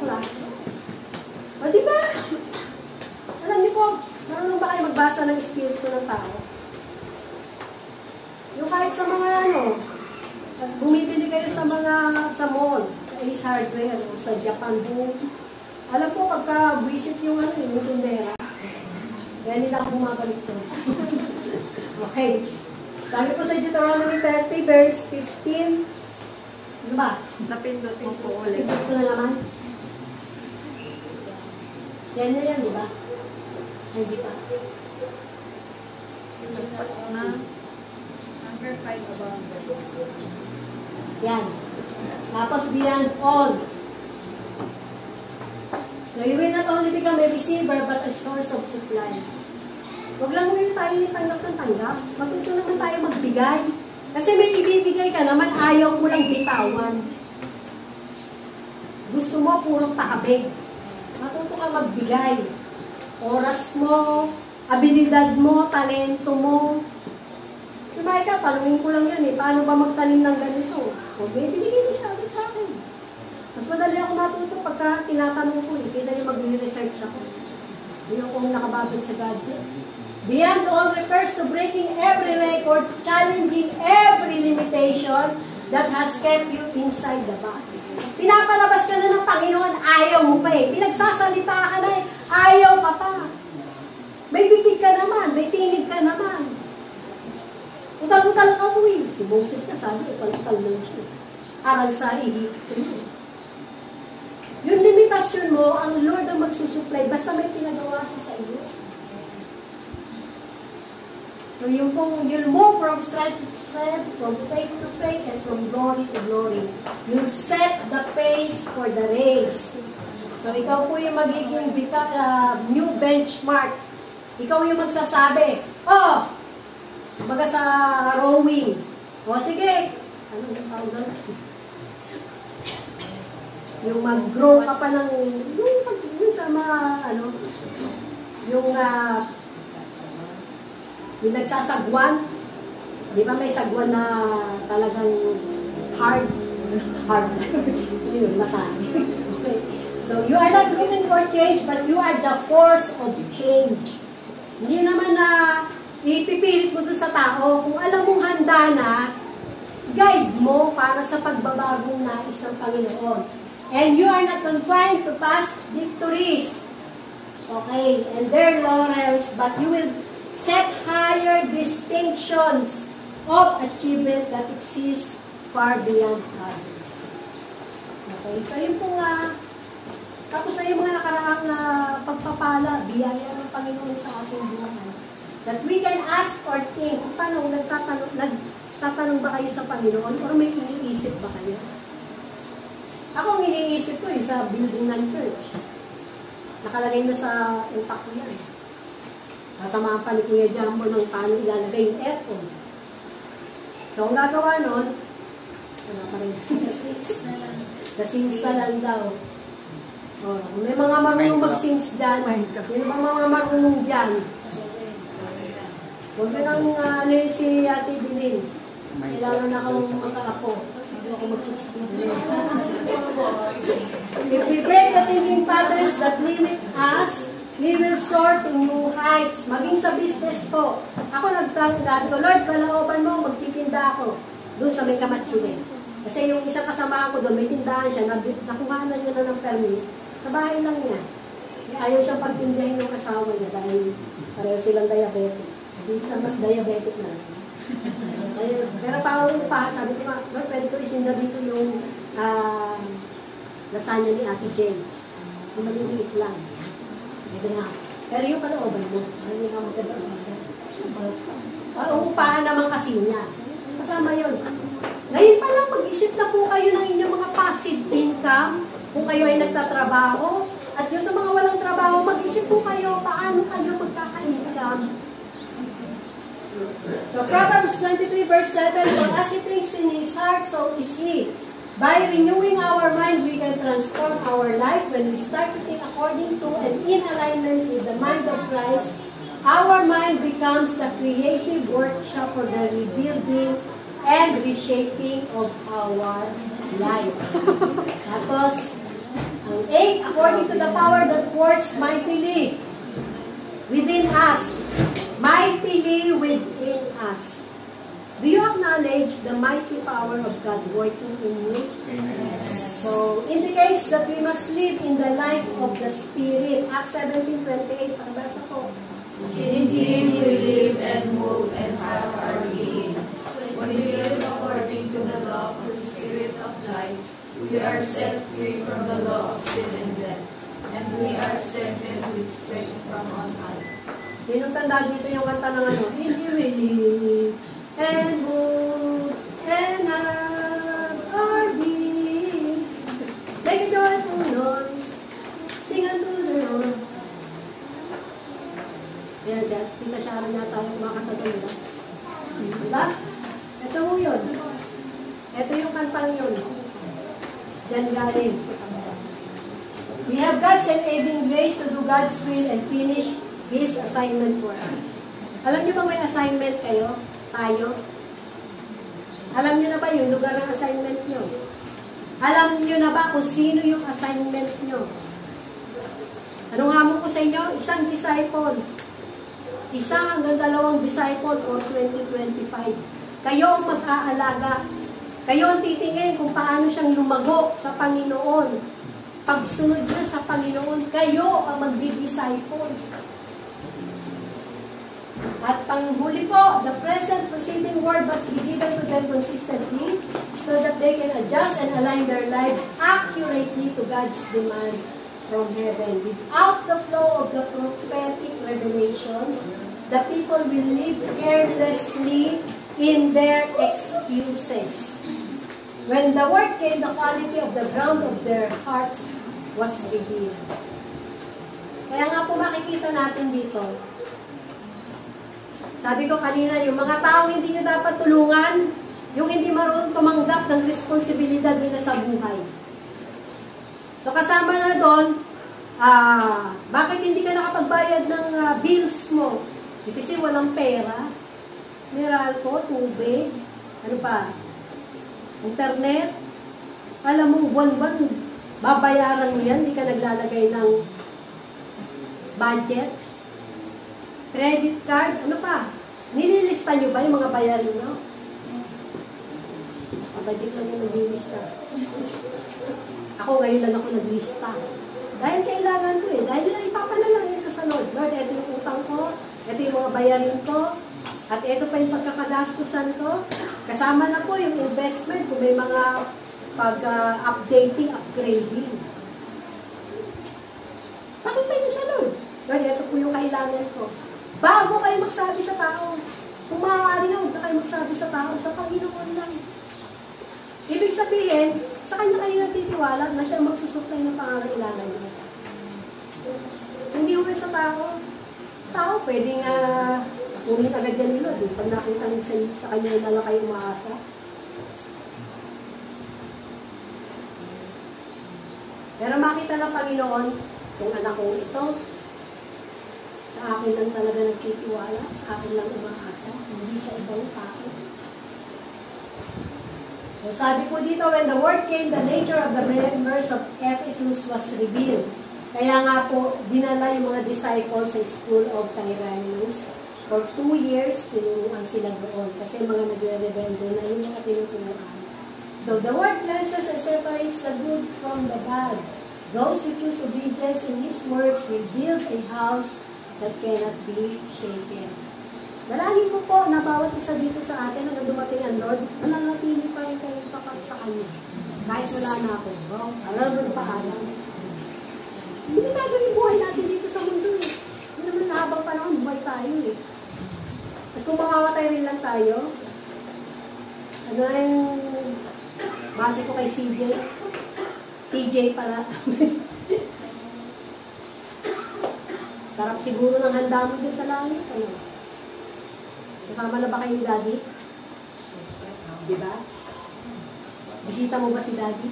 class. O diba? Alam niyo po, marunong ba kayo magbasa ng espiritu ng tao? Yung kahit sa mga bumibili kayo sa mall, sa Ace Hardware, o sa Japan Home. Alam po, pagka-visit yung yung tundera, kaya nila ako bumabalik to. Okay. Sabi po sa Deuteronomy 30, verse 15. Ano ba?
Napindutin po ulit.
Ito na naman. Yan na yan, di ba? Ay, di pa.
Number 5 about
Yan. Tapos beyond all. So you will not only become a receiver but a source of supply. Huwag lang mo yung tayo tanggap ng tanggap. Matuto naman tayo magbigay. Kasi may ibibigay ka naman, ayaw mo lang bitawan. Gusto mo purong pakabig. Matuto ka magbigay. Oras mo, abilidad mo, talento mo. Si Micah, tanungin ko lang yan eh. Paano ba magtanim ng ganito? O, may binigay mo siya agad sa akin. Mas madali ako matuto pagka tinatanong ko eh. Kaysa yung mag-research ako. Hindi ako nakababad sa gadget. Beyond all refers to breaking every record, challenging every limitation that has kept you inside the box. Pinapalabas ka na ng Panginoon, ayaw mo pa eh. Pinagsasalita ka na eh, ayaw ka pa. May bibig ka naman, may tinig ka naman. Utal-utal ka mo eh. Si Moses na sabi, utal-utal lang siya. Aral sa Egypt. Yung limitasyon mo, ang Lord ang magsusupply, basta may pinagawa siya sa iyo. So yung pong, you'll move from strength to strength, from faith to faith, and from glory to glory. You'll set the pace for the race. So ikaw po yung magiging new benchmark. Ikaw yung magsasabi, oh, baga sa rowing. O sige, ano yung tawag doon? Yung mag-grow ka pa ng, yung sa mga, ano, yung nagsasagwan. Di ba may sagwan na talagang hard? Yun, masabi. Okay. So, you are not looking for change, but you are the force of change. Hindi naman na ipipilit mo doon sa tao. Kung alam mong handa na, guide mo para sa pagbabagong nais ng Panginoon. And you are not confined to past victories. Okay, and their laurels, but you will set higher distinctions of achievement that exist far beyond others. Okay, so yun po nga, tapos na yung mga nakaraang pagpapala, biyaya ng Panginoon sa ating buhay. That we can ask or think, paano, nagtatanong ba kayo sa Panginoon or may iniisip ba kayo? Ako ang iniisip ko yung sa building ng church. Nakalagay na sa utak ko yan. Kasama pa ni Kuya Jambo ng paano ilalagay yung aircon. So, ang gagawa nun, wala pa rin. Sa Sims na lang daw. Oh, may mga marunong mag-Sims dyan. May mga marunong dyan. Huwag yun ang si Ate Bilin. Kailangan na akong magkaapo. Hindi ako mag-16. If we break the thinking patterns that limit us, we will soar to new heights. Maging sa business po. Ako nagtanggap ko, Lord, kalooban mo, magtitinda ako. Doon sa may Kamatsine. Kasi yung isang kasama ko doon, may tindahan siya, nakuhanan niya na ng permit. Sa bahay lang niya. Ayaw siyang pagtindahin ng asawa niya dahil pareho silang diabetic. Isa mas diabetic na. Pero pa, sabi ko nga, Lord, pwede ko itinda dito yung lasagna ni Ate Jane. Yung maliliit lang. Pero yung kalooban mo, hindi ka magkabagay. Uupahan naman kasi niya. Kasama yun. Ngayon pa lang, mag-isip na po kayo ng inyong mga passive income. Kung kayo ay nagtatrabaho. At yung sa mga walang trabaho, mag-isip po kayo paano kayo magkaka-income. So, Proverbs 23 verse 7, for as he thinks in his heart, so is he. By renewing our mind, we can transform our life. When we start to think according to and in alignment with the mind of Christ, our mind becomes the creative workshop for the rebuilding and reshaping of our life. Tapos, ang 8, according to the power that works mightily within us. Mightily within us. Do you acknowledge the mighty power of God working in you?
Yes.
So, indicates that we must live in the life of the Spirit. Acts 17:28, pakibasa ko.
In Him we live and move and have our being.
Sinong tanda dito yung kanta ng ano? Hindi really. And move and have our beings. Make a joyful noise. Sing unto the Lord. Ayan siya. Tita Sharon na tayo kumakanta nila. Diba? Ito ho yun. Ito yung kantang yun. Diyan galing. We have God's enabling grace to do God's will and finish His assignment for us. Alam niyo ba may assignment kayo? Tayo? Alam niyo na ba yung lugar ng assignment niyo? Alam niyo na ba kung sino yung assignment niyo? Anong hamon ko sa inyo? Isang disciple. Isa hanggang 2 disciple for 2025. Kayo ang mag-aalaga. Kayo ang titingin kung paano siyang lumago sa Panginoon. Pagsunod niya sa Panginoon, kayo ang magdi-disciple. At panghuli po, the present proceeding word must be given to them consistently so that they can adjust and align their lives accurately to God's demand from heaven. Without the flow of the prophetic revelations, the people will live carelessly in their excuses. When the word came, the quality of the ground of their hearts was revealed. Kaya nga po makikita natin dito, sabi ko kanina, yung mga tao hindi nyo dapat tulungan, yung hindi marunong tumanggap ng responsibilidad nila sa buhay. So kasama na doon, bakit hindi ka nakapagbayad ng bills mo? Kasi walang pera, Meralco, tubig, ano pa, internet, alam mo, buwan-buwan, babayaran mo yan, hindi ka naglalagay ng budget, credit card, ano pa, nililista nyo ba yung mga bayarin nyo? Sa budget lang yung naglilista. Ako ngayon lang ako naglista. Dahil kailangan ko dahil lang ipapanalang ito sa Lord. Lord, ito yung utang ko, ito yung mga bayarin ko, at ito pa yung pagkakadastusan ko. Kasama na po yung investment kung may mga pag-updating, upgrading. Pakita nyo sa Lord. Lord, ito po yung kailangan ko. Bago kayo magsabi sa tao. Kung maaari nga, huwag na kayo magsabi sa tao, sa Panginoon lang. Ibig sabihin, sa kanya kayo natitiwala na siya magsusupply ng pangangailangan niya. Hindi mo sa tao. Tao, pwedeng ulit agad yan nila. Pag nakita nyo sa kanya na lang kayo umaasa. Pero makita ng Panginoon, kung anak ko ito, sa akin lang talaga nagtitiwala, sa akin lang umaasa, hindi sa ibang tao. So sabi po dito, when the word came, the nature of the members of Ephesus was revealed. Kaya nga po, dinala yung mga disciples sa school of Tyrannus. For 2 years, tinuruan sila doon. Kasi mga nagre-rebelde na yung mga tinuturuan. So the word cleanses and separates the good from the bad. Those who choose obedience in His words will build a house that cannot be shaken. Dalangin ko po na bawat isa dito sa atin na dumating ang Lord, mananatili pa yung kanyang tapat sa Kanya. Kahit wala na ako. Alam mo pa alam. Hindi na gagawin buhay natin dito sa mundo eh. Hindi naman na habang panahon, buhay tayo eh. At kung mamamatay rin lang tayo, ano na yung bati ko kay CJ? TJ pala. Sarap siguro ng handa mo din sa langit. Ano? Kasama na ba kayo ni Daddy? Diba? Bisita mo ba si Daddy?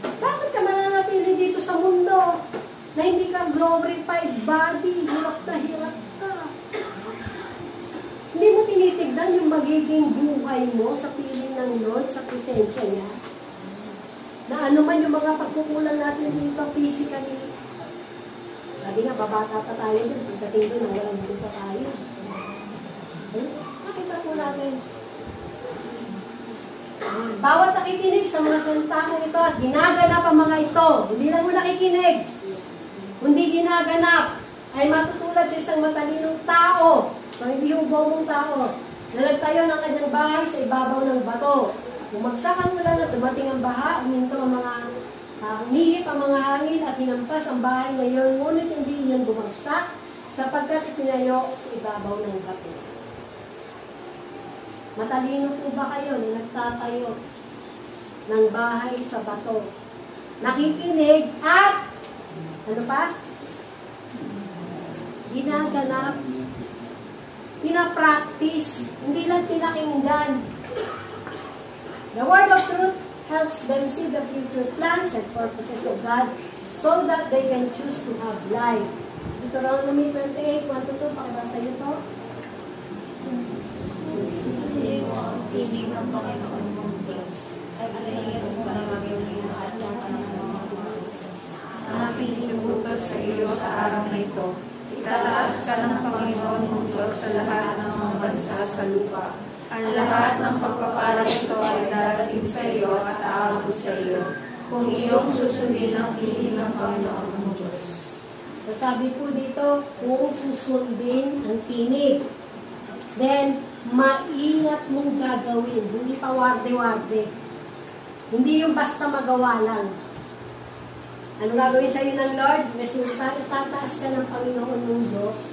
Bakit ka mananatili dito sa mundo na hindi ka glorified body? Hirap na hirap ka. Hindi mo tinitignan yung magiging buhay mo sa piling ng Lord, sa presensya niya. Na ano man yung mga pagkukulang natin dito physically. Sabi nga, babata pa tayo dun. Pagdating dun, walang dun pa tayo. Makita po natin. Bawat nakikinig sa mga salita kong ito at ginaganap ang mga ito. Hindi lang mo nakikinig. Kundi ginaganap ay matutulad sa isang matalinong tao. So, hindi yung bobong tao. Na nagtayo ng kanyang bahay sa ibabaw ng bato. Bumagsak ang ulan at dumating ang baha, uminto ang mga Humihip ang mga hangin at hinampas ang bahay ngayon, ngunit hindi iyon bumagsak sapagkat itinayo sa ibabaw ng bato. Matalino po ba kayo na nagtatayo ng bahay sa bato? Nakikinig at ano pa? Ginaganap. Pinapractice. Hindi lang pinakinggan. The word of truth helps them see the future plans and purposes of God so that they can choose to have life. Deuteronomy 28, 1-2, pakibasa niyo to.
Susundin mo ang tinig ng Panginoon mong Diyos at panahingan mo ang magiging lahat ng kanyang mga utos. Ang aking inuutos sa iyo sa araw na ito, itataas ka ng Panginoon mong Diyos sa lahat ng mga bansa sa lupa. Ang lahat ng pagpapalang ito ay darating sa iyo at aabot sa iyo kung iyong susundin ang tinig ng Panginoon mong Diyos.
So sabi po dito, kung susundin ang tinig, then maingat mong gagawin, hindi pa warde-warde. Hindi yung basta magawa lang. Ano gagawin sa iyo ng Lord? Resulta, itataas ka ng Panginoon mong Diyos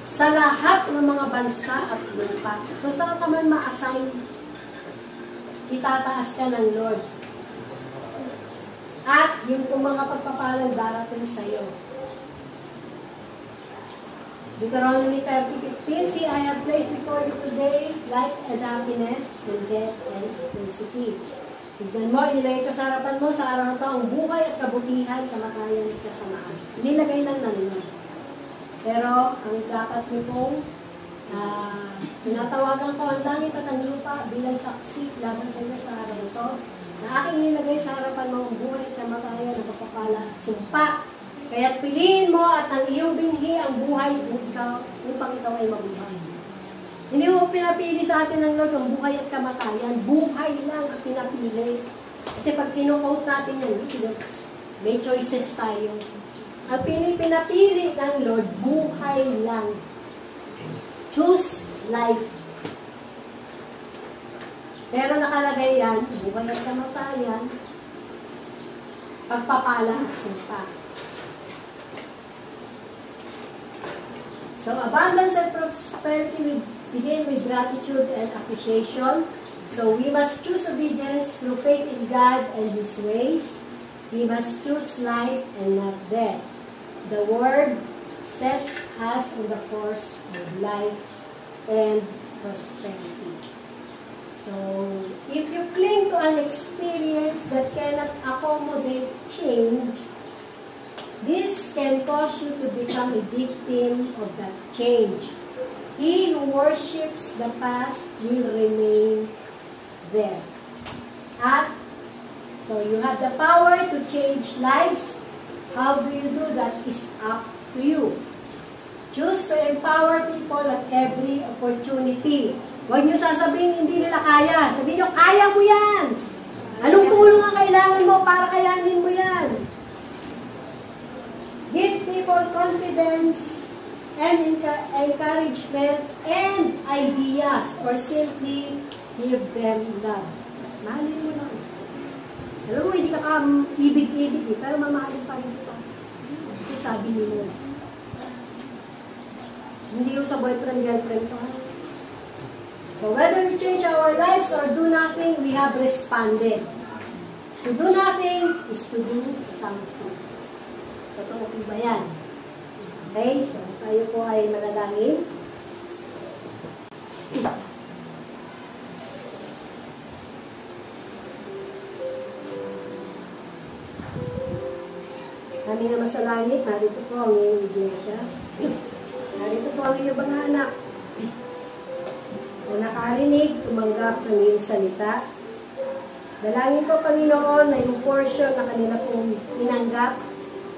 sa lahat ng mga bansa at lupa. So saan ka man ma-assign, itataas ka ng Lord. At yung kung mga pagpapalang darating sa iyo. Deuteronomy 30:15, see, I have placed before you today life and happiness, and death and adversity. Tignan mo, inilagay ko sa harapan mo sa araw na ito ang buhay at kabutihan, kamatayan at kasamaan. Nilagay lang na naman. Pero ang dapat niyo pong tinatawagan ko ang langit at ang lupa bilang saksi laban sa inyo sa araw na ito, na aking nilagay sa harapan mo ang buhay at kamatayan, ang pagpapala at sumpa. Kaya't piliin mo at ang iyong binhi ang buhay upang ikaw ay mabuhay. Hindi mo pinapili sa atin ng Lord ang buhay at kamatayan. Buhay lang ang pinapili. Kasi pag kino-quote natin yan, may choices tayo. Ang pinapili ng Lord, buhay lang. Choose life. Pero nakalagay yan, buhay at kamatayan, pagpapala at sumpa. So, abundance and prosperity will begin with gratitude and appreciation. So, we must choose obedience through faith in God and His ways. We must choose life and not death. The Word sets us on the course of life and prosperity. So, if you cling to an experience that cannot accommodate change, this can cause you to become a victim of that change. He who worships the past will remain there. So you have the power to change lives. How do you do that is up to you. Choose to empower people at every opportunity. Huwag nyo sasabihin hindi nila kaya. Sabihin nyo, kaya mo yan. Anong tulong ang kailangan mo para kayanin mo yan? Give people confidence and encouragement and ideas, or simply give them love. Mahalin mo lang. Alam mo, hindi ka ibig-ibig pero mamahalin pa rin ito. Kasi sabi ni Lord. Hindi yung sa boyfriend-girlfriend pa. So whether we change our lives or do nothing, we have responded. To do nothing is to do something. Totoo po ba yan? Okay, so tayo po ay manalangin. Kami naman sa langit, narito po ang iyong iglesia. Narito po ang iyong mga anak. Kung nakarinig, tumanggap ng iyong salita. Dalangin ko, Panginoon, na yung portion na kanila pong tinanggap,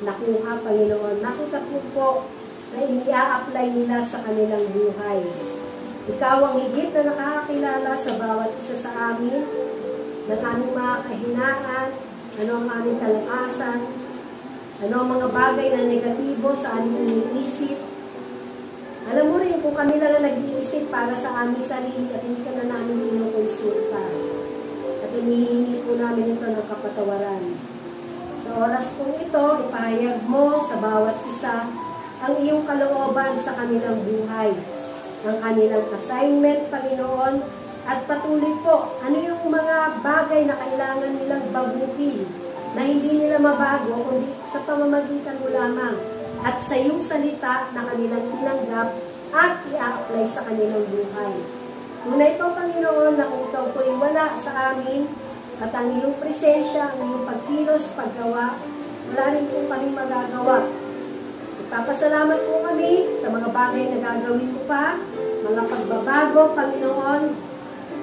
nakuha, Panginoon. Nakita po na i-apply nila sa kanilang buhay. Ikaw ang higit na nakakakilala sa bawat isa sa amin, ng aming mga kahinaan, ano ang aming kalakasan, ano ang mga bagay na negatibo sa aming iniisip. Alam mo rin kung kami lang na nag-iisip para sa aming sarili at hindi ka na namin inukonsulta. At inihingi po namin ito ng kapatawaran. Sa Sa oras pong ito, ipahayag mo sa bawat isa ang iyong kalooban sa kanilang buhay, ang kanilang assignment, Panginoon, at patuloy po, ano yung mga bagay na kailangan nilang baguhin, na hindi nila mabago, kundi sa pamamagitan mo lamang, at sa iyong salita na kanilang tinanggap at i-apply sa kanilang buhay. Tunay po, Panginoon, na kung ikaw po'y wala sa amin, at ang iyong presensya, ang iyong pagkilos, paggawa, wala rin po kami magagawa. Ipapasalamat po kami sa mga bagay na gagawin ko pa, mga pagbabago, Panginoon,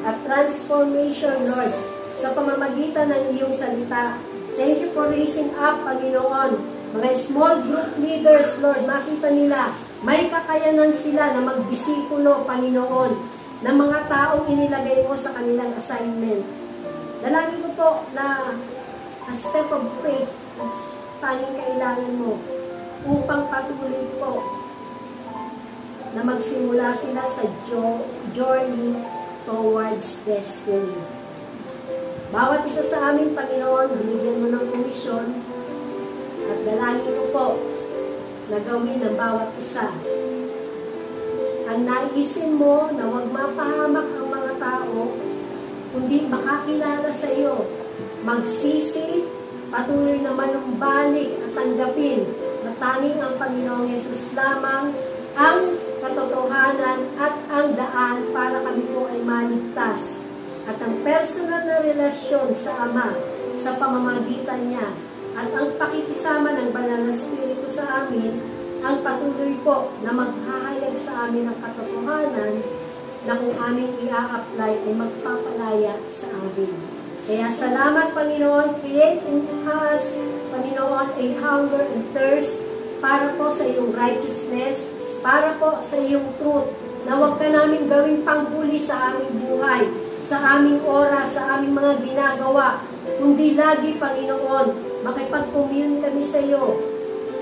at transformation, Lord, sa pamamagitan ng iyong salita. Thank you for raising up, Panginoon, mga small group leaders, Lord, makita nila, may kakayanan sila na magdisipulo, Panginoon, ng mga taong inilagay mo sa kanilang assignment. Dalangin ko po na a step of faith, tanging kailangan mo upang patuloy po na magsimula sila sa journey towards destiny. Bawat isa sa amin, Panginoon, binigyan mo ng komisyon at dalangin ko po na gawin ng bawat isa. Ang naisin mo na huwag mapahamak ang mga tao, kundi makakilala sa iyo, magsisi, patuloy na manumbalik at tanggapin na tanging ang Panginoong Yesus lamang ang katotohanan at ang daan para kami po ay maligtas. At ang personal na relasyon sa Ama sa pamamagitan niya at ang pakikisama ng Banal na Espiritu sa amin ang patuloy po na maghahayag sa amin ng katotohanan na kung aming i-a-apply ay magpapalaya sa amin. Kaya salamat, Panginoon. Create in us, Panginoon, a hunger and thirst para po sa iyong righteousness, para po sa iyong truth, na huwag ka namin gawing panghuli sa aming buhay, sa aming oras, sa aming mga ginagawa, kundi lagi, Panginoon, makipag-commune kami sa iyo.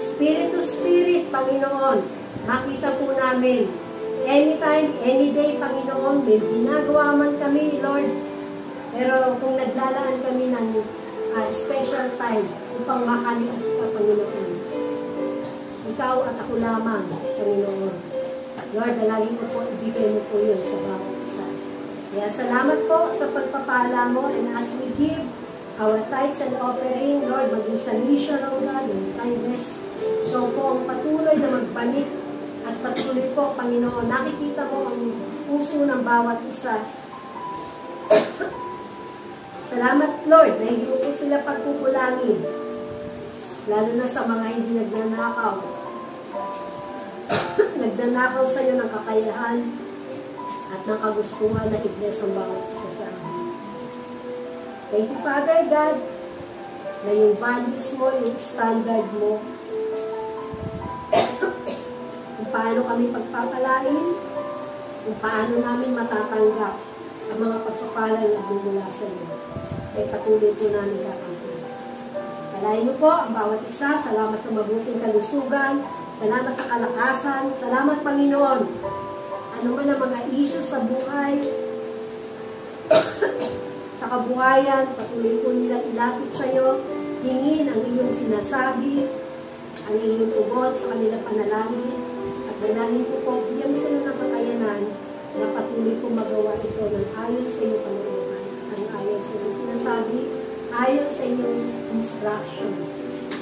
Spirit to Spirit, Panginoon, makita po namin, anytime, any day, Panginoon, may ginagawa man kami, Lord, pero kung naglalaan kami ng special time upang makaliit ka, Panginoon, ikaw at ako lamang, Panginoon. Lord, dalangin ko po, ibigay mo po yun sa bawat isa. Kaya salamat po sa pagpapala mo, and as we give our tithes and offering, Lord, maging sa mission, O God, yung kindness, so po ang patuloy na magbalik at patuloy po, Panginoon, nakikita mo ang puso ng bawat isa. Salamat, Lord, na hindi mo po sila pagpupulangin, lalo na sa mga hindi nagnanakaw. Nagdanakaw sa iyo ng kakayahan at ng kagustuhan na i-bless ang bawat isa sa amin. Thank you, Father God, na yung values mo, yung standard mo, kung paano kami pagpapalain, kung paano namin matatanggap ang mga pagpapala na bumula sa iyo. Ay patuloy po namin kakampi. Palain mo po ang bawat isa. Salamat sa mabuting kalusugan. Salamat sa kalakasan. Salamat, Panginoon. Ano man ang mga issues sa buhay, sa kabuhayan, patuloy po nila ilapit sa iyo. Hingin ang iyong sinasabi, ang iyong tugon sa kanilang panalangin. At dalangin ko po, bigyan mo sila ng kakayanan na patuloy po magawa ito ng ayon sa iyong panalangin. Ang ayon sa iyong sinasabi, ayon sa iyong instruction.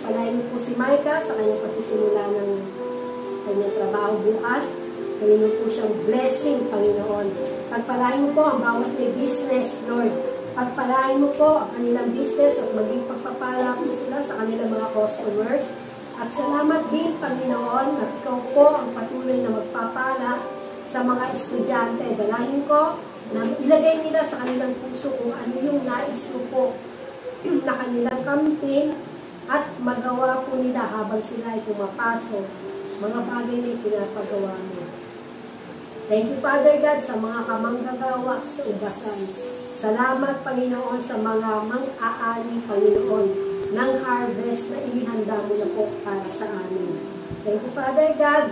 Palain mo po si Micah sa kanyang pagsisimula ng kanyang trabaho bukas. Palain mo po siyang blessing, Panginoon. Pagpalain mo po ang bawat may business, Lord. Pagpalain mo po ang kanilang business at maging pagpapala po sila sa kanilang mga customers. At salamat din, Panginoon, at ikaw po ang patuloy na magpapala sa mga estudyante. Dalangin ko na ilagay nila sa kanilang puso kung ano yung nais mo po na kanilang kamtin at magawa po nila habang sila ay pumapasok mga bagay na pinapagawa mo. Thank you, Father God, sa mga kamanggagawa sa ubasan. Salamat, Panginoon, sa mga mang-aali, Panginoon, ng harvest na inihanda mo na po para sa amin. Thank you, Father God,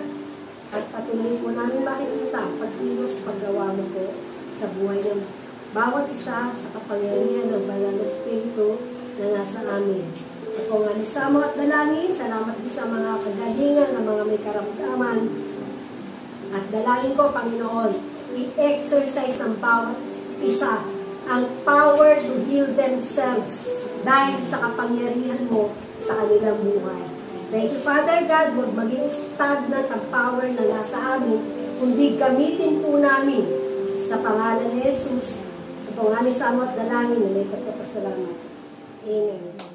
at patuloy po namin makikita ang pagkilos, paggawa mo po sa buhay ng bawat isa sa kapangyarihan ng Banal na Espiritu na nasa amin. Ito po nga nisamo at dalangin. Salamat din sa mga kagalingan ng mga may karamdaman. At dalangin ko, Panginoon, i-exercise ng bawat isa ang power to heal themselves dahil sa kapangyarihan mo sa kanilang buhay. Thank you, Father God, huwag maging stagnant ang power na nasa amin, kundi gamitin po namin sa pangalan ni Jesus. Ito po nga nisamo at dalangin na may pagpapasalamat. Amen.